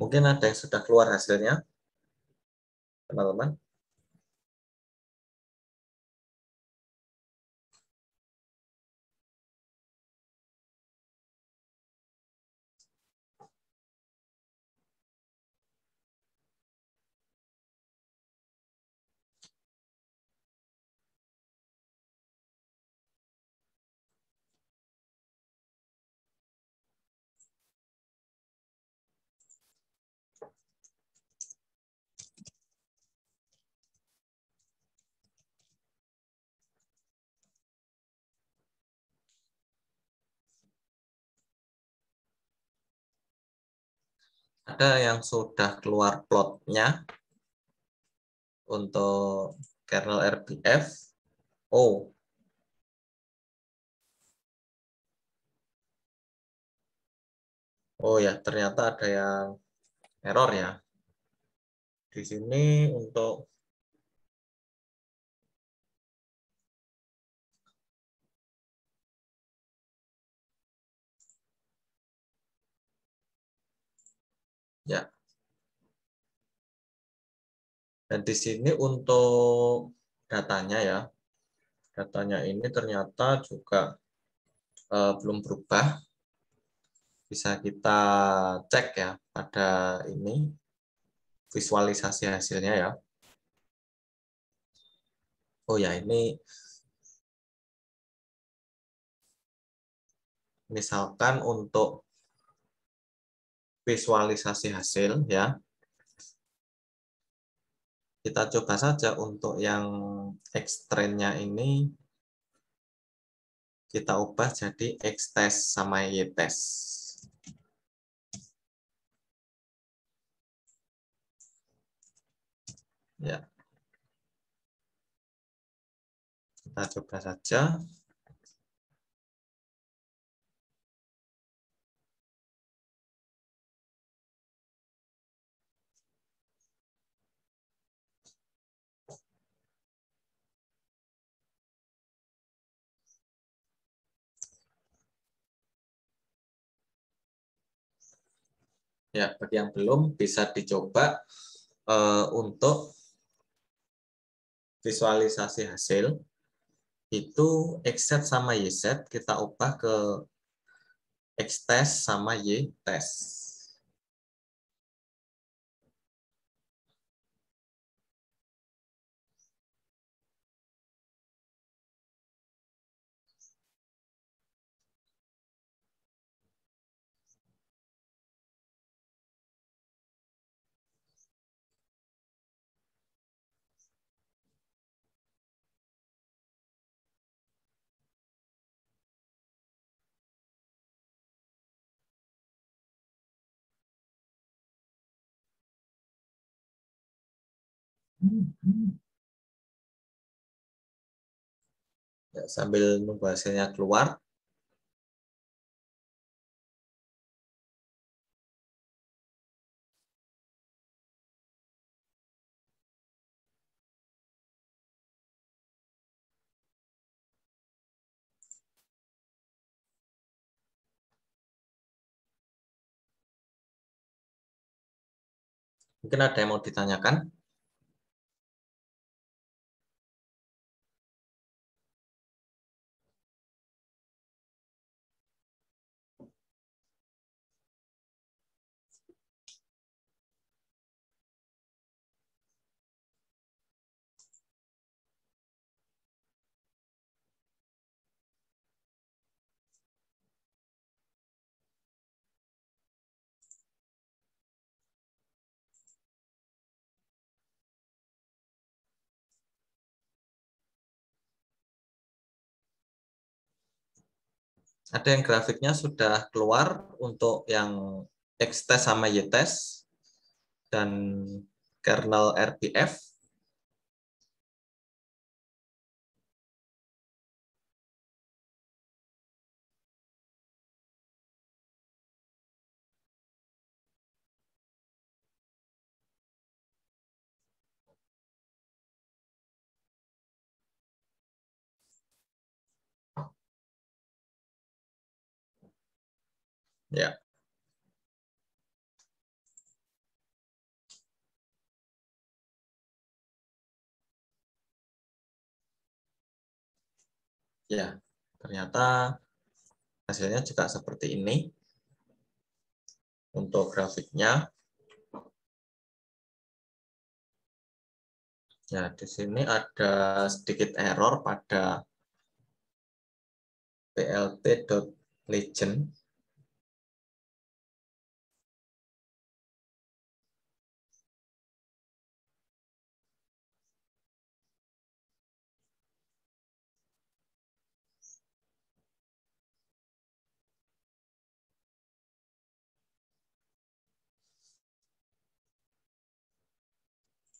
Mungkin ada yang sudah keluar hasilnya, teman-teman. Ada yang sudah keluar plotnya untuk kernel RBF. Oh, oh ya, ternyata ada yang error ya. Di sini untuk ya, dan di sini untuk datanya ya, datanya ini ternyata juga belum berubah. Bisa kita cek ya pada ini visualisasi hasilnya ya. Oh ya, ini misalkan untuk visualisasi hasil ya, kita coba saja untuk yang X-train-nya ini kita ubah jadi X-test sama Y-test. Ya, kita coba saja. Ya, bagi yang belum bisa dicoba untuk visualisasi hasil itu X-set sama Y-set kita ubah ke X-test sama Y-test. Ya, sambil nunggu hasilnya keluar, mungkin ada yang mau ditanyakan? Ada yang grafiknya sudah keluar untuk yang X-test sama Y-test dan kernel RBF. Ya, ya. Ternyata hasilnya juga seperti ini untuk grafiknya. Ya, di sini ada sedikit error pada plt.legend.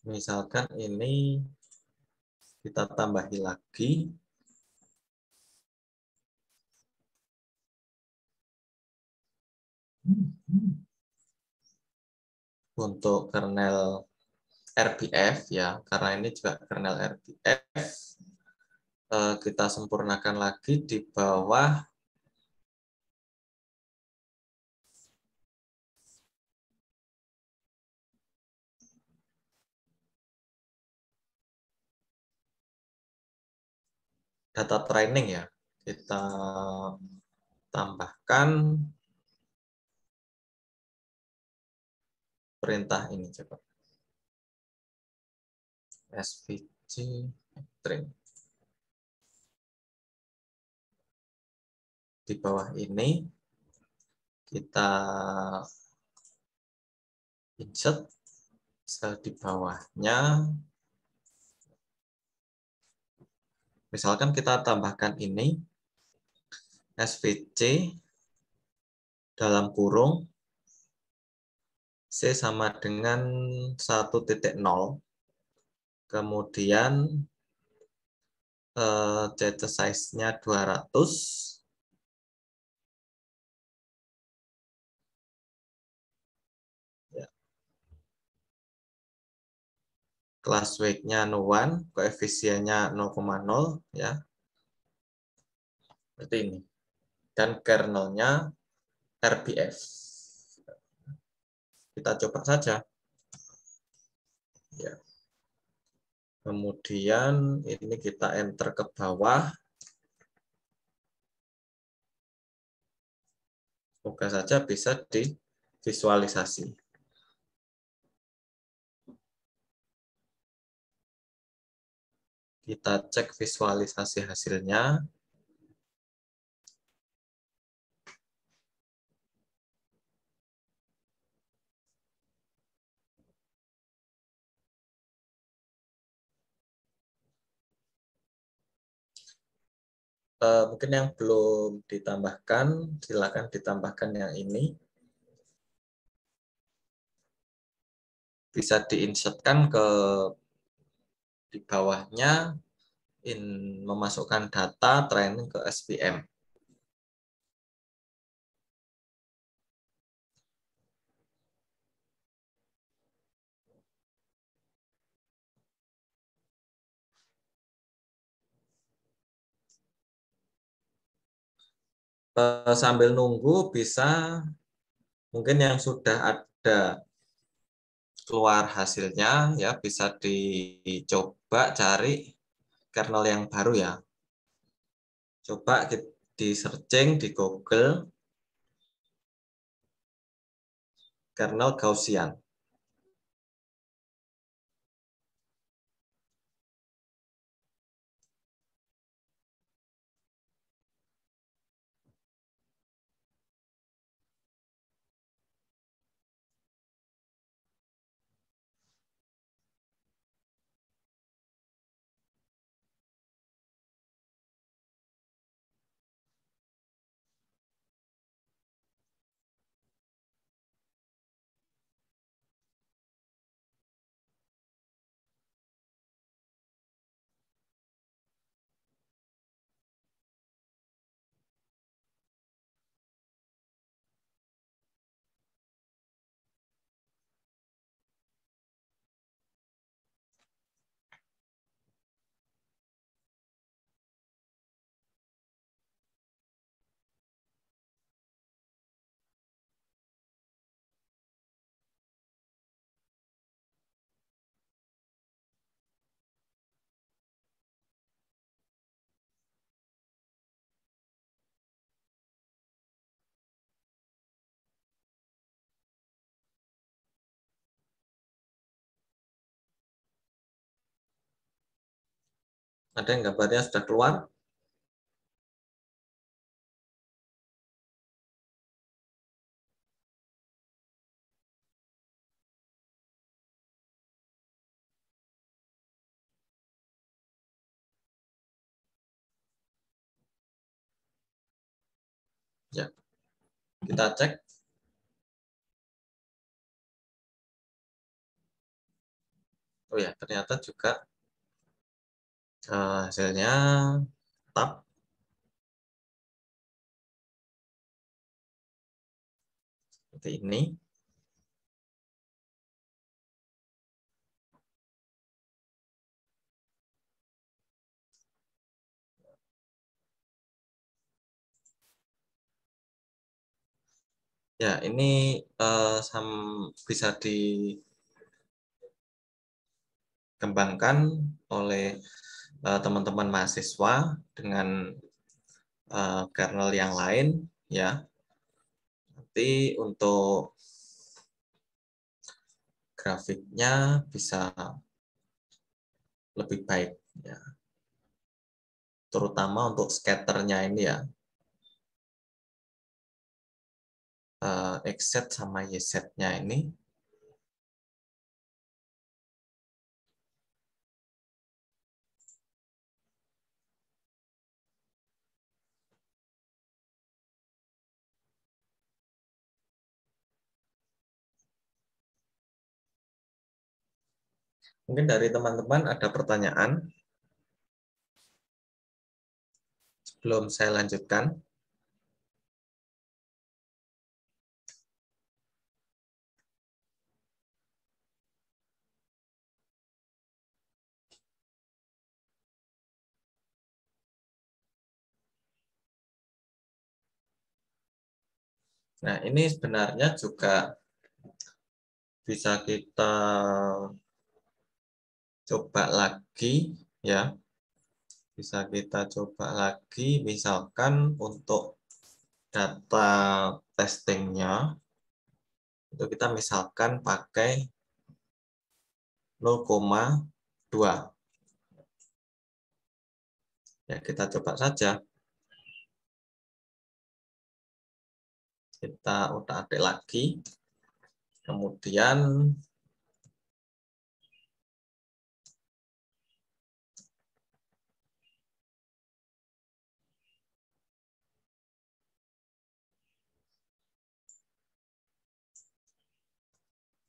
Misalkan ini kita tambahi lagi. Untuk kernel RBF ya, karena ini juga kernel RBF, kita sempurnakan lagi di bawah data training ya. Kita tambahkan perintah ini coba. svg train. Di bawah ini kita insert sel di bawahnya. Misalkan kita tambahkan ini svc dalam kurung C sama dengan 1.0, kemudian data size-nya 200, ya. Class weight-nya 1, koefisiennya 0,0 ya. Seperti ini. Dan kernelnya RBF. Kita coba saja. Ya. Kemudian ini kita enter ke bawah. Semoga saja bisa divisualisasi. Kita cek visualisasi hasilnya. Mungkin yang belum ditambahkan, silakan ditambahkan yang ini. Bisa diinsertkan ke di bawahnya, memasukkan data training ke SVM. Sambil nunggu bisa mungkin yang sudah ada keluar hasilnya ya bisa dicoba cari kernel yang baru ya. Coba di searching di Google kernel Gaussian. Ada yang gambarnya sudah keluar? Ya, kita cek. Oh ya, ternyata juga hasilnya tetap seperti ini. Ya, ini bisa dikembangkan oleh teman-teman mahasiswa dengan kernel yang lain, ya. Nanti untuk grafiknya bisa lebih baik, ya. Terutama untuk scatternya ini ya, XZ sama YZ-nya ini. Mungkin dari teman-teman ada pertanyaan sebelum saya lanjutkan. Nah, ini sebenarnya juga bisa kita coba lagi, ya. Bisa kita coba lagi, misalkan untuk data testingnya, itu kita misalkan pakai 0,2. Ya, kita coba saja. Kita utak-atik lagi. Kemudian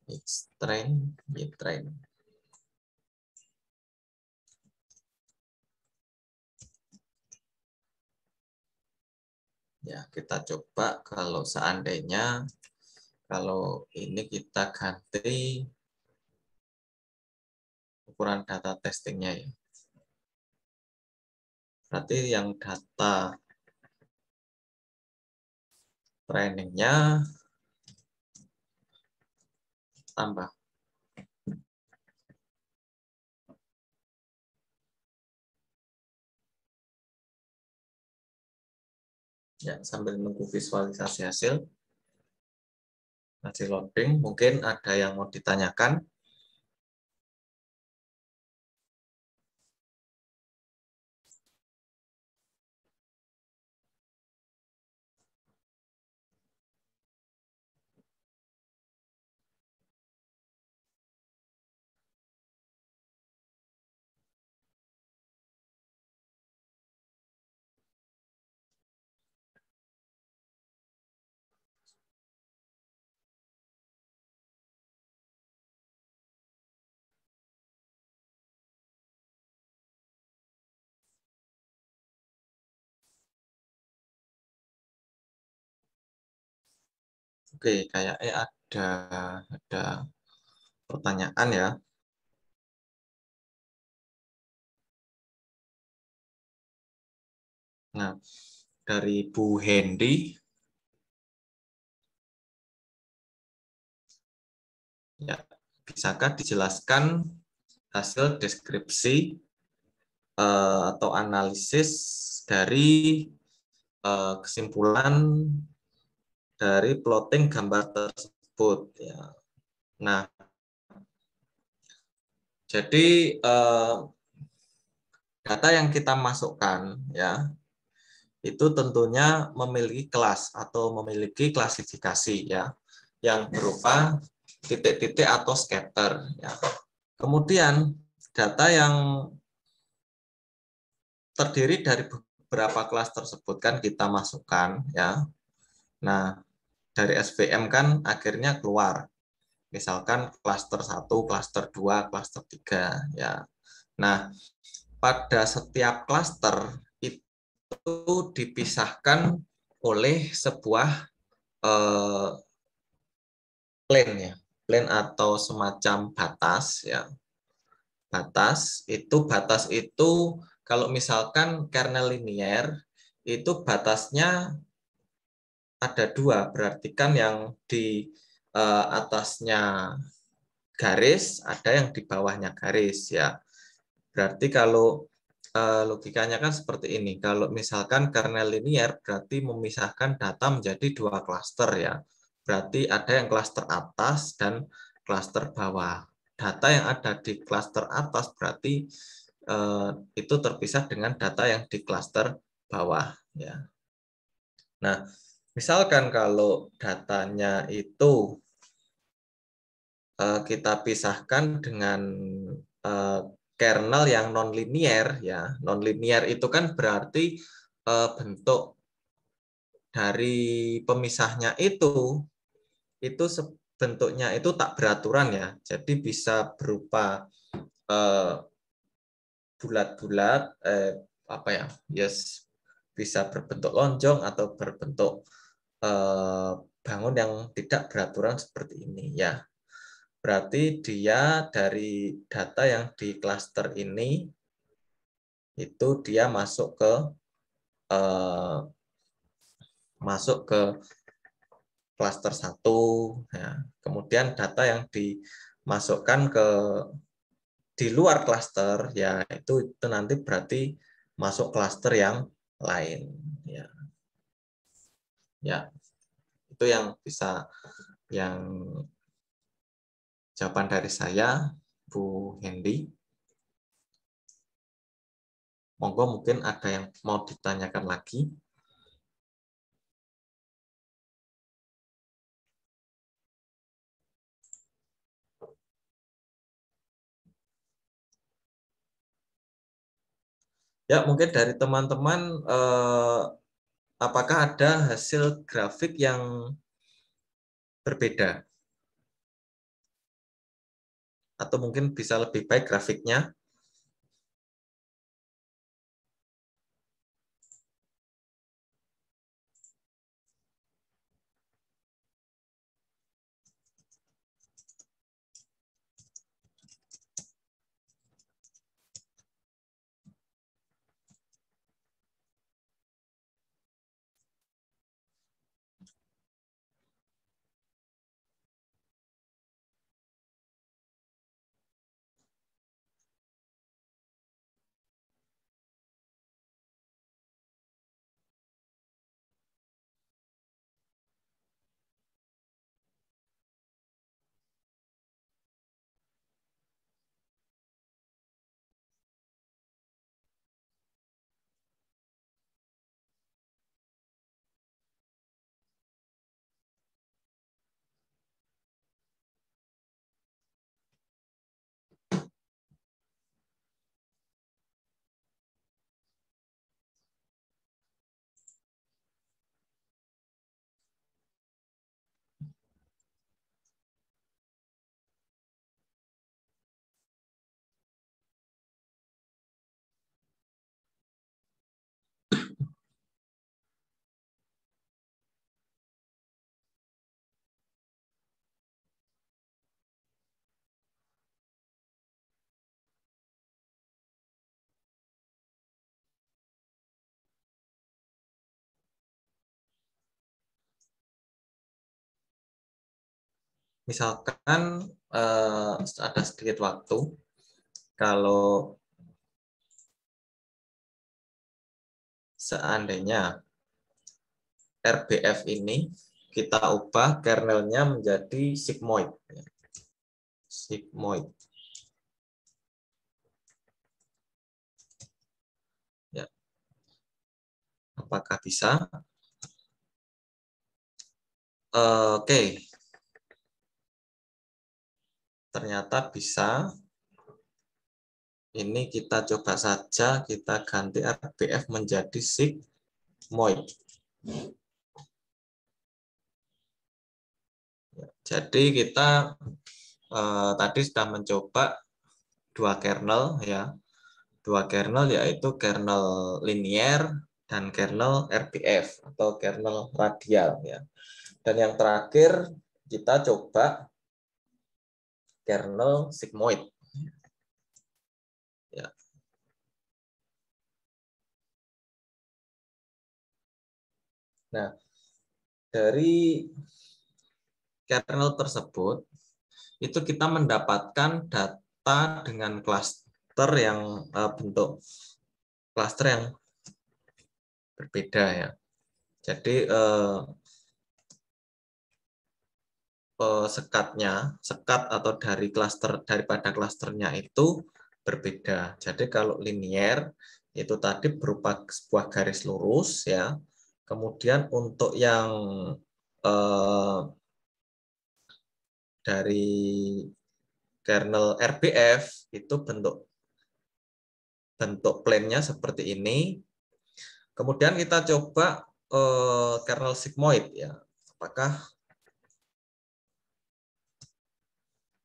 X-train, Y-train. Ya, kita coba kalau seandainya kalau ini kita ganti ukuran data testingnya ya. Berarti yang data trainingnya tambah. Ya, sambil menunggu visualisasi hasil loading, mungkin ada yang mau ditanyakan. Oke, kayaknya ada pertanyaan ya. Nah, dari Bu Hendy, ya, bisakah dijelaskan hasil deskripsi atau analisis dari kesimpulan dari plotting gambar tersebut, ya. Nah, jadi data yang kita masukkan ya itu tentunya memiliki kelas atau memiliki klasifikasi ya yang berupa titik-titik atau scatter ya. Kemudian data yang terdiri dari beberapa kelas tersebut kan kita masukkan ya. Nah, dari SVM kan akhirnya keluar misalkan klaster 1, klaster 2, klaster 3 ya. Nah, pada setiap klaster itu dipisahkan oleh sebuah plane ya, plane atau semacam batas ya. Batas itu kalau misalkan kernel linier itu batasnya ada dua, berarti kan yang di atasnya garis, ada yang di bawahnya garis ya. Berarti kalau logikanya kan seperti ini. Kalau misalkan kernel linier berarti memisahkan data menjadi dua klaster ya. Berarti ada yang klaster atas dan klaster bawah. Data yang ada di klaster atas berarti itu terpisah dengan data yang di klaster bawah ya. Nah, misalkan kalau datanya itu kita pisahkan dengan kernel yang non-linear ya. Non-linear itu kan berarti bentuk dari pemisahnya itu bentuknya itu tak beraturan ya. Jadi bisa berupa bulat-bulat apa ya? Yes, bisa berbentuk lonjong atau berbentuk bangun yang tidak beraturan seperti ini ya. Berarti dia dari data yang di klaster ini itu dia masuk ke klaster 1 ya. Kemudian data yang dimasukkan di luar klaster ya itu nanti berarti masuk klaster yang lain ya. Ya. Itu yang bisa yang jawaban dari saya Bu Hendy. Monggo mungkin ada yang mau ditanyakan lagi. Ya, mungkin dari teman-teman apakah ada hasil grafik yang berbeda? Atau mungkin bisa lebih baik grafiknya? Misalkan ada sedikit waktu, kalau seandainya RBF ini kita ubah kernelnya menjadi sigmoid. Sigmoid. bisa. Oke, ternyata bisa. Ini kita coba saja, kita ganti RBF menjadi sigmoid. Jadi kita tadi sudah mencoba dua kernel ya, dua kernel yaitu kernel linier dan kernel RBF atau kernel radial ya. Dan yang terakhir kita coba kernel sigmoid. Ya. Nah, dari kernel tersebut itu kita mendapatkan data dengan klaster yang bentuk klaster yang berbeda ya. Jadi sekat atau dari klaster daripada klasternya itu berbeda. Jadi kalau linier itu tadi berupa sebuah garis lurus ya. Kemudian untuk yang dari kernel RBF itu bentuk plane-nya seperti ini. Kemudian kita coba kernel sigmoid ya. Apakah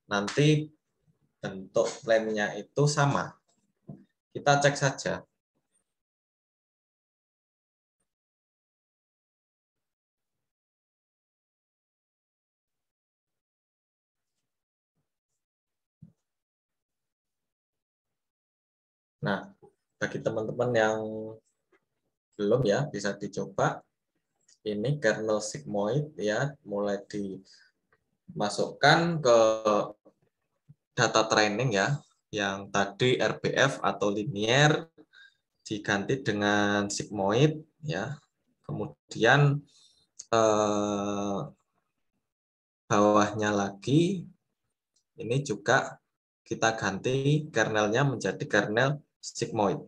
nanti bentuk plane-nya itu sama? Kita cek saja. Nah, bagi teman-teman yang belum ya, bisa dicoba. Ini kernel sigmoid ya, mulai dimasukkan ke data training ya, yang tadi RBF atau linear diganti dengan sigmoid ya. Kemudian bawahnya lagi ini juga kita ganti kernelnya menjadi kernel sigmoid.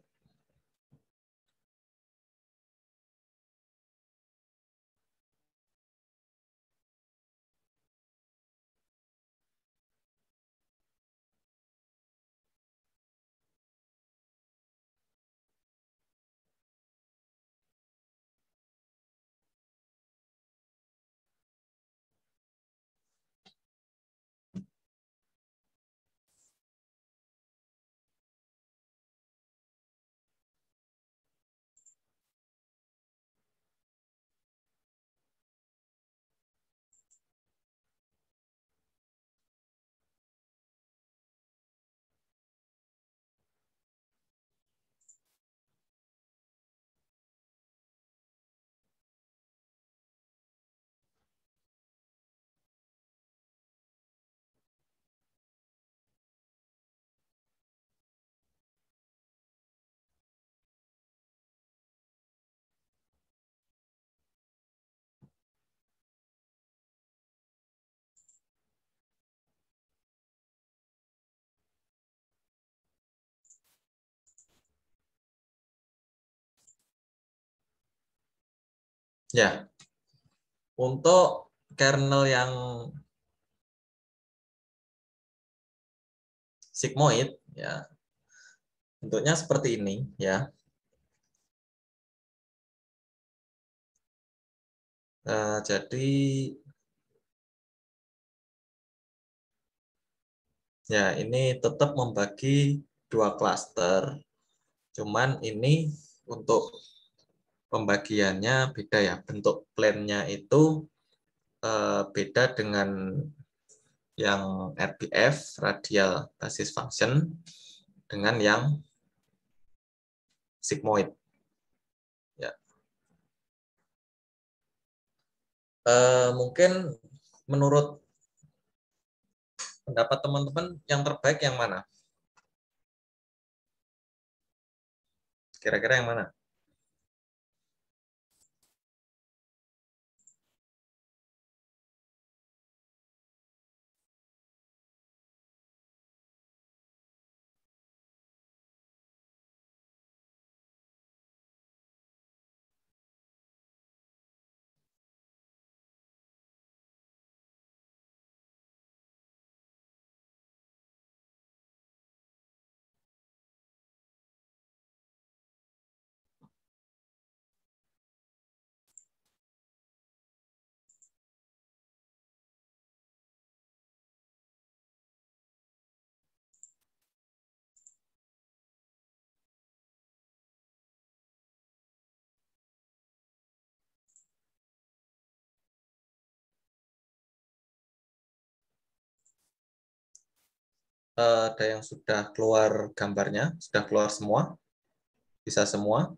Ya, untuk kernel yang sigmoid ya, bentuknya seperti ini ya. Jadi ya ini tetap membagi dua klaster. Cuman ini untuk pembagiannya beda ya. Bentuk plane-nya itu beda dengan yang RBF, radial basis function, dengan yang sigmoid. Ya. Mungkin menurut pendapat teman-teman yang terbaik yang mana? Kira-kira yang mana? ada yang sudah keluar gambarnya, sudah keluar semua, bisa semua.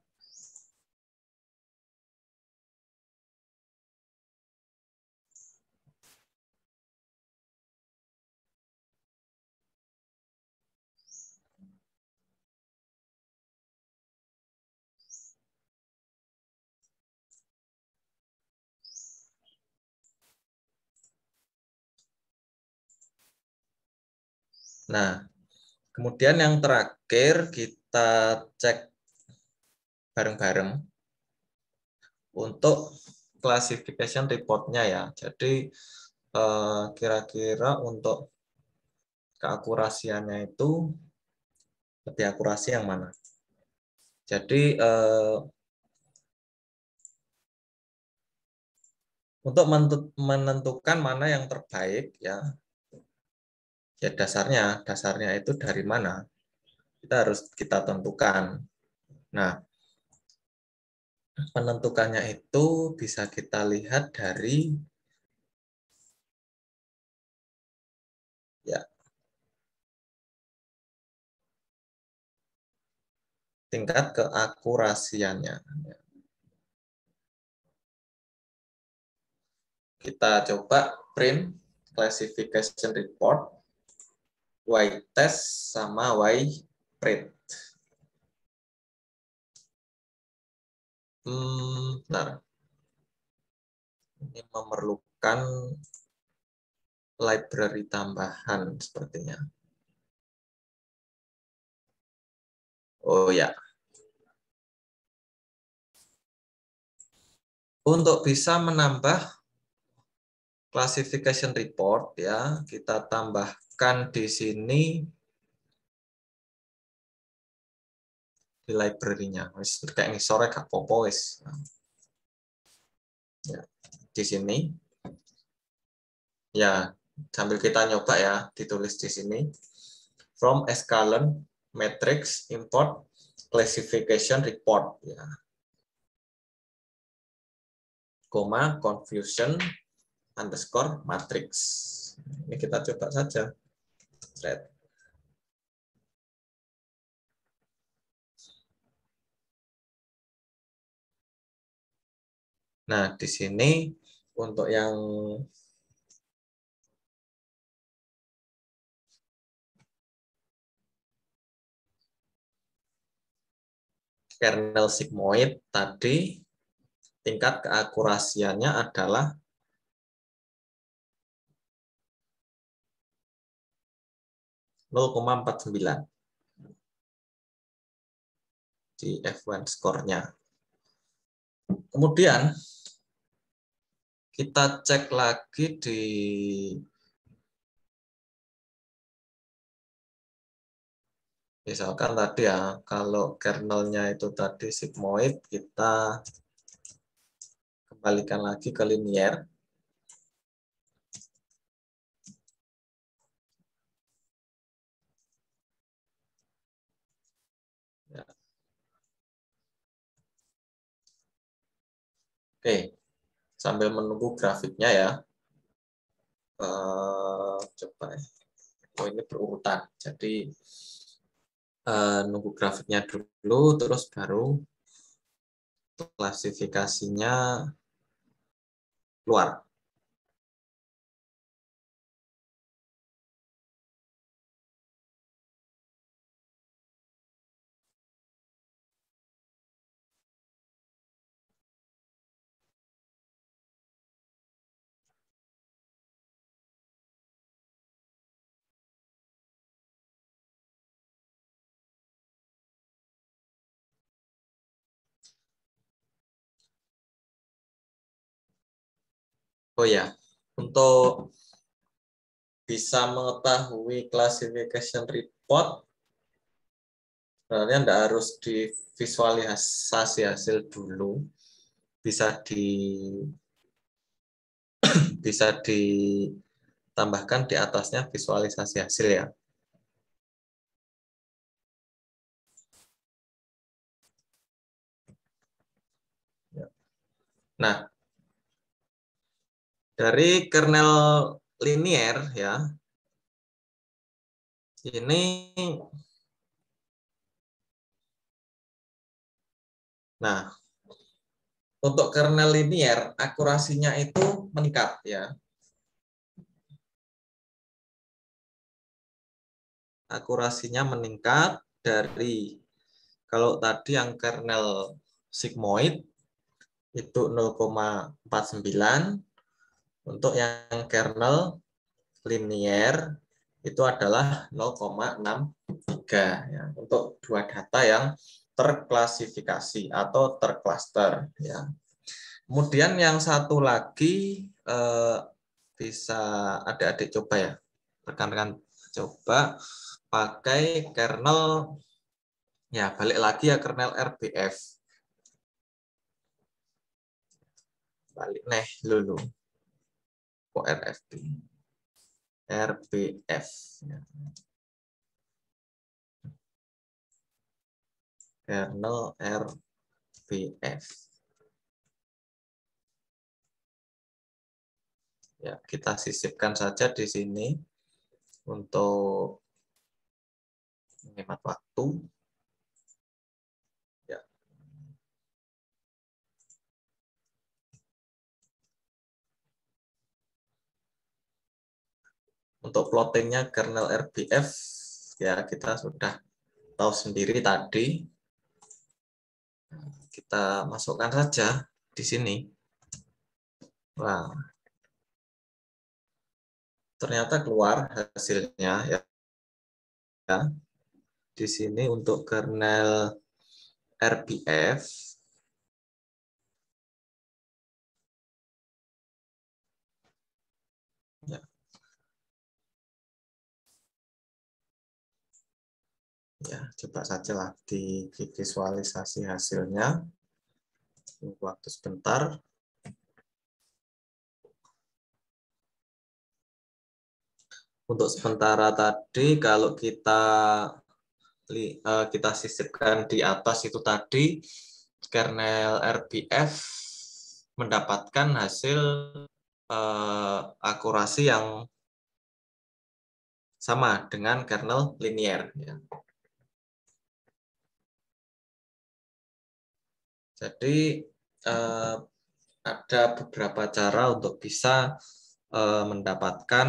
Nah, kemudian yang terakhir kita cek bareng-bareng untuk classification report-nya ya. Jadi kira-kira untuk keakurasiannya itu lebih akurasi yang mana? Jadi untuk menentukan mana yang terbaik ya, ya dasarnya itu dari mana? Kita tentukan. Nah, penentukannya itu bisa kita lihat dari ya tingkat keakurasiannya. Kita coba print classification report Y test sama Y print. Benar. Ini memerlukan library tambahan sepertinya. Oh ya. Untuk bisa menambah classification report ya, kita tambahkan di sini di library-nya. Kayak sore gak popo wis. Ya, di sini. Ya, sambil kita nyoba ya, ditulis di sini. From Escalon Matrix import classification report ya. Koma confusion underscore matrix. Ini kita coba saja. Thread. Nah, di sini untuk yang kernel sigmoid tadi tingkat keakurasiannya adalah 0,49 di F1 skornya. Kemudian kita cek lagi di misalkan tadi ya, kalau kernelnya itu tadi sigmoid, kita kembalikan lagi ke linear. Ya. Oke, sambil menunggu grafiknya ya. Coba ya. Oh, ini berurutan. Jadi nunggu grafiknya dulu, terus baru klasifikasinya keluar. Oh ya, untuk bisa mengetahui classification report, sebenarnya tidak harus divisualisasi hasil dulu, bisa ditambahkan di atasnya visualisasi hasil ya. Nah, dari kernel linear ya, Ini nah, untuk kernel linier akurasinya itu meningkat ya. Akurasinya meningkat dari kalau tadi yang kernel sigmoid itu 0,49, untuk yang kernel linier itu adalah 0,63 ya, untuk dua data yang terklasifikasi atau tercluster ya. Kemudian yang satu lagi bisa adik-adik coba ya, rekan-rekan coba pakai kernel ya, balik lagi ya kernel RBF. Balik nih dulu. Kok RFB? RBF. Kernel RBF. Ya, kita sisipkan saja di sini untuk menghemat waktu. Ya. Untuk plottingnya kernel RBF ya kita sudah tahu sendiri tadi. Kita masukkan saja di sini. Nah, ternyata keluar hasilnya ya. Di sini untuk kernel RBF ya. Ya, coba saja lah di visualisasi hasilnya. Tunggu waktu sebentar. Untuk sementara tadi kalau kita sisipkan di atas itu tadi, kernel RBF mendapatkan hasil akurasi yang sama dengan kernel linier. Ya. Jadi ada beberapa cara untuk bisa mendapatkan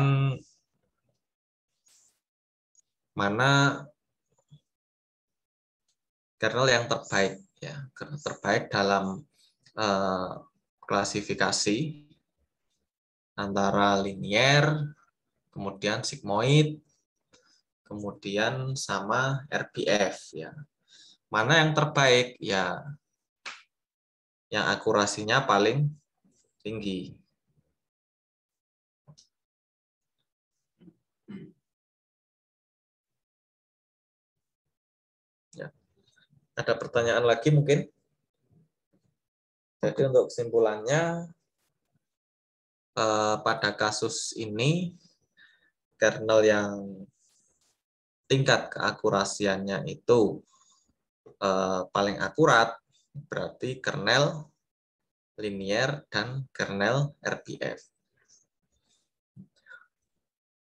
mana kernel yang terbaik ya, kernel terbaik dalam klasifikasi antara linier, kemudian sigmoid, kemudian sama RBF ya. Mana yang terbaik ya, yang akurasinya paling tinggi. Ya. Ada pertanyaan lagi mungkin? Jadi untuk kesimpulannya, pada kasus ini kernel yang tingkat keakurasiannya itu paling akurat berarti kernel linier dan kernel RBF.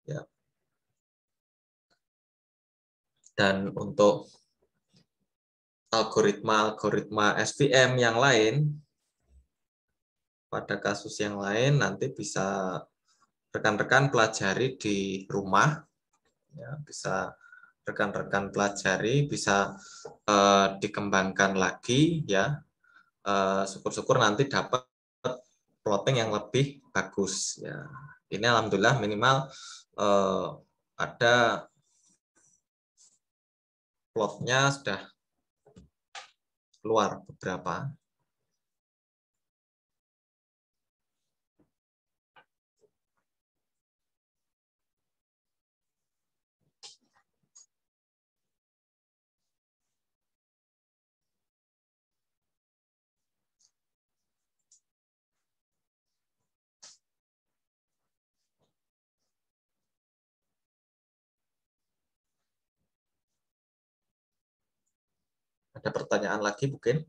Ya. Dan untuk algoritma SVM yang lain, pada kasus yang lain nanti bisa rekan-rekan pelajari di rumah, ya, bisa rekan-rekan pelajari, bisa dikembangkan lagi, ya. Syukur-syukur nanti dapat plotting yang lebih bagus. Ya. Ini alhamdulillah minimal ada plotnya sudah keluar beberapa. Ada pertanyaan lagi mungkin?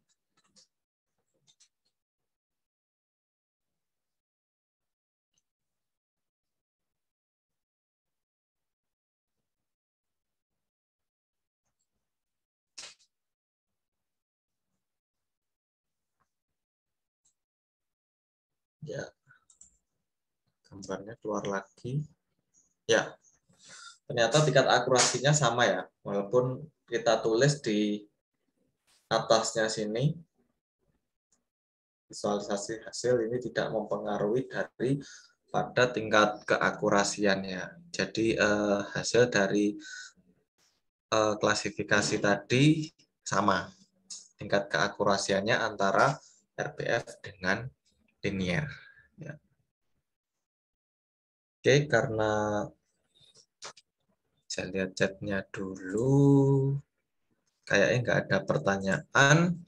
Ya, gambarnya keluar lagi. Ya, ternyata tingkat akurasinya sama ya, walaupun kita tulis di atasnya sini, visualisasi hasil ini tidak mempengaruhi dari pada tingkat keakurasiannya. Jadi hasil dari klasifikasi tadi sama, tingkat keakurasiannya antara RPF dengan linear. Ya. Oke, karena saya lihat chatnya dulu, kayaknya nggak ada pertanyaan,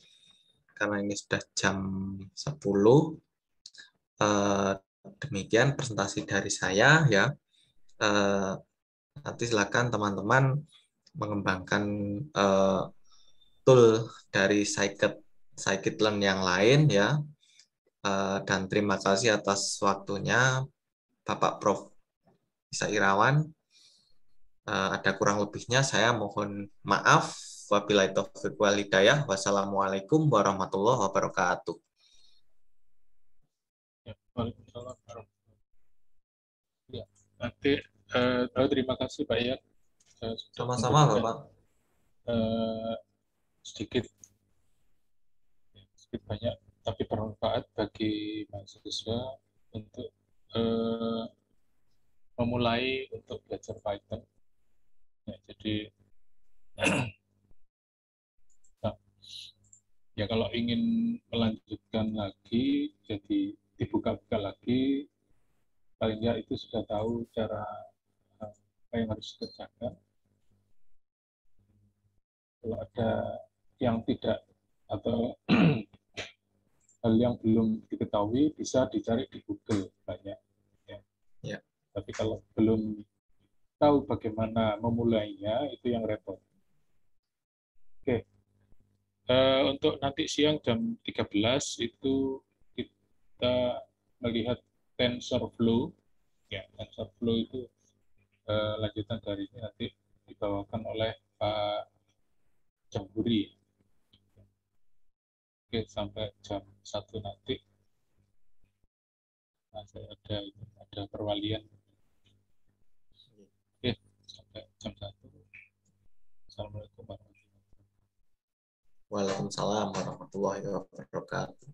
karena ini sudah jam 10. Demikian presentasi dari saya ya. Nanti silakan teman-teman mengembangkan tool dari scikit-learn yang lain ya. Dan terima kasih atas waktunya Bapak Prof. Isa Irawan. Ada kurang lebihnya saya mohon maaf. Wabillahi taufiq wal hidayah. Wassalamualaikum warahmatullahi wabarakatuh. Ya, Waalaikumsalam. Ya, nanti terima kasih Pak ya sudah Sama-sama memberikan Bapak. sedikit banyak tapi bermanfaat bagi mahasiswa untuk memulai untuk belajar Python. Ya, jadi nah, ya kalau ingin melanjutkan lagi, jadi dibuka-buka lagi, paling nggak itu sudah tahu cara apa yang harus dikerjakan. Kalau ada yang tidak atau hal yang belum diketahui bisa dicari di Google banyak. Ya. Ya. Tapi kalau belum tahu bagaimana memulainya itu yang repot. Oke. Untuk nanti siang jam 13 itu kita melihat TensorFlow. Ya, TensorFlow itu lanjutan dari ini nanti dibawakan oleh Pak Jamburi. Oke, sampai jam 1 nanti. Nah, saya ada perwalian. Oke, sampai jam 1. Assalamualaikum warahmatullahi wabarakatuh. Waalaikumsalam warahmatullahi wabarakatuh.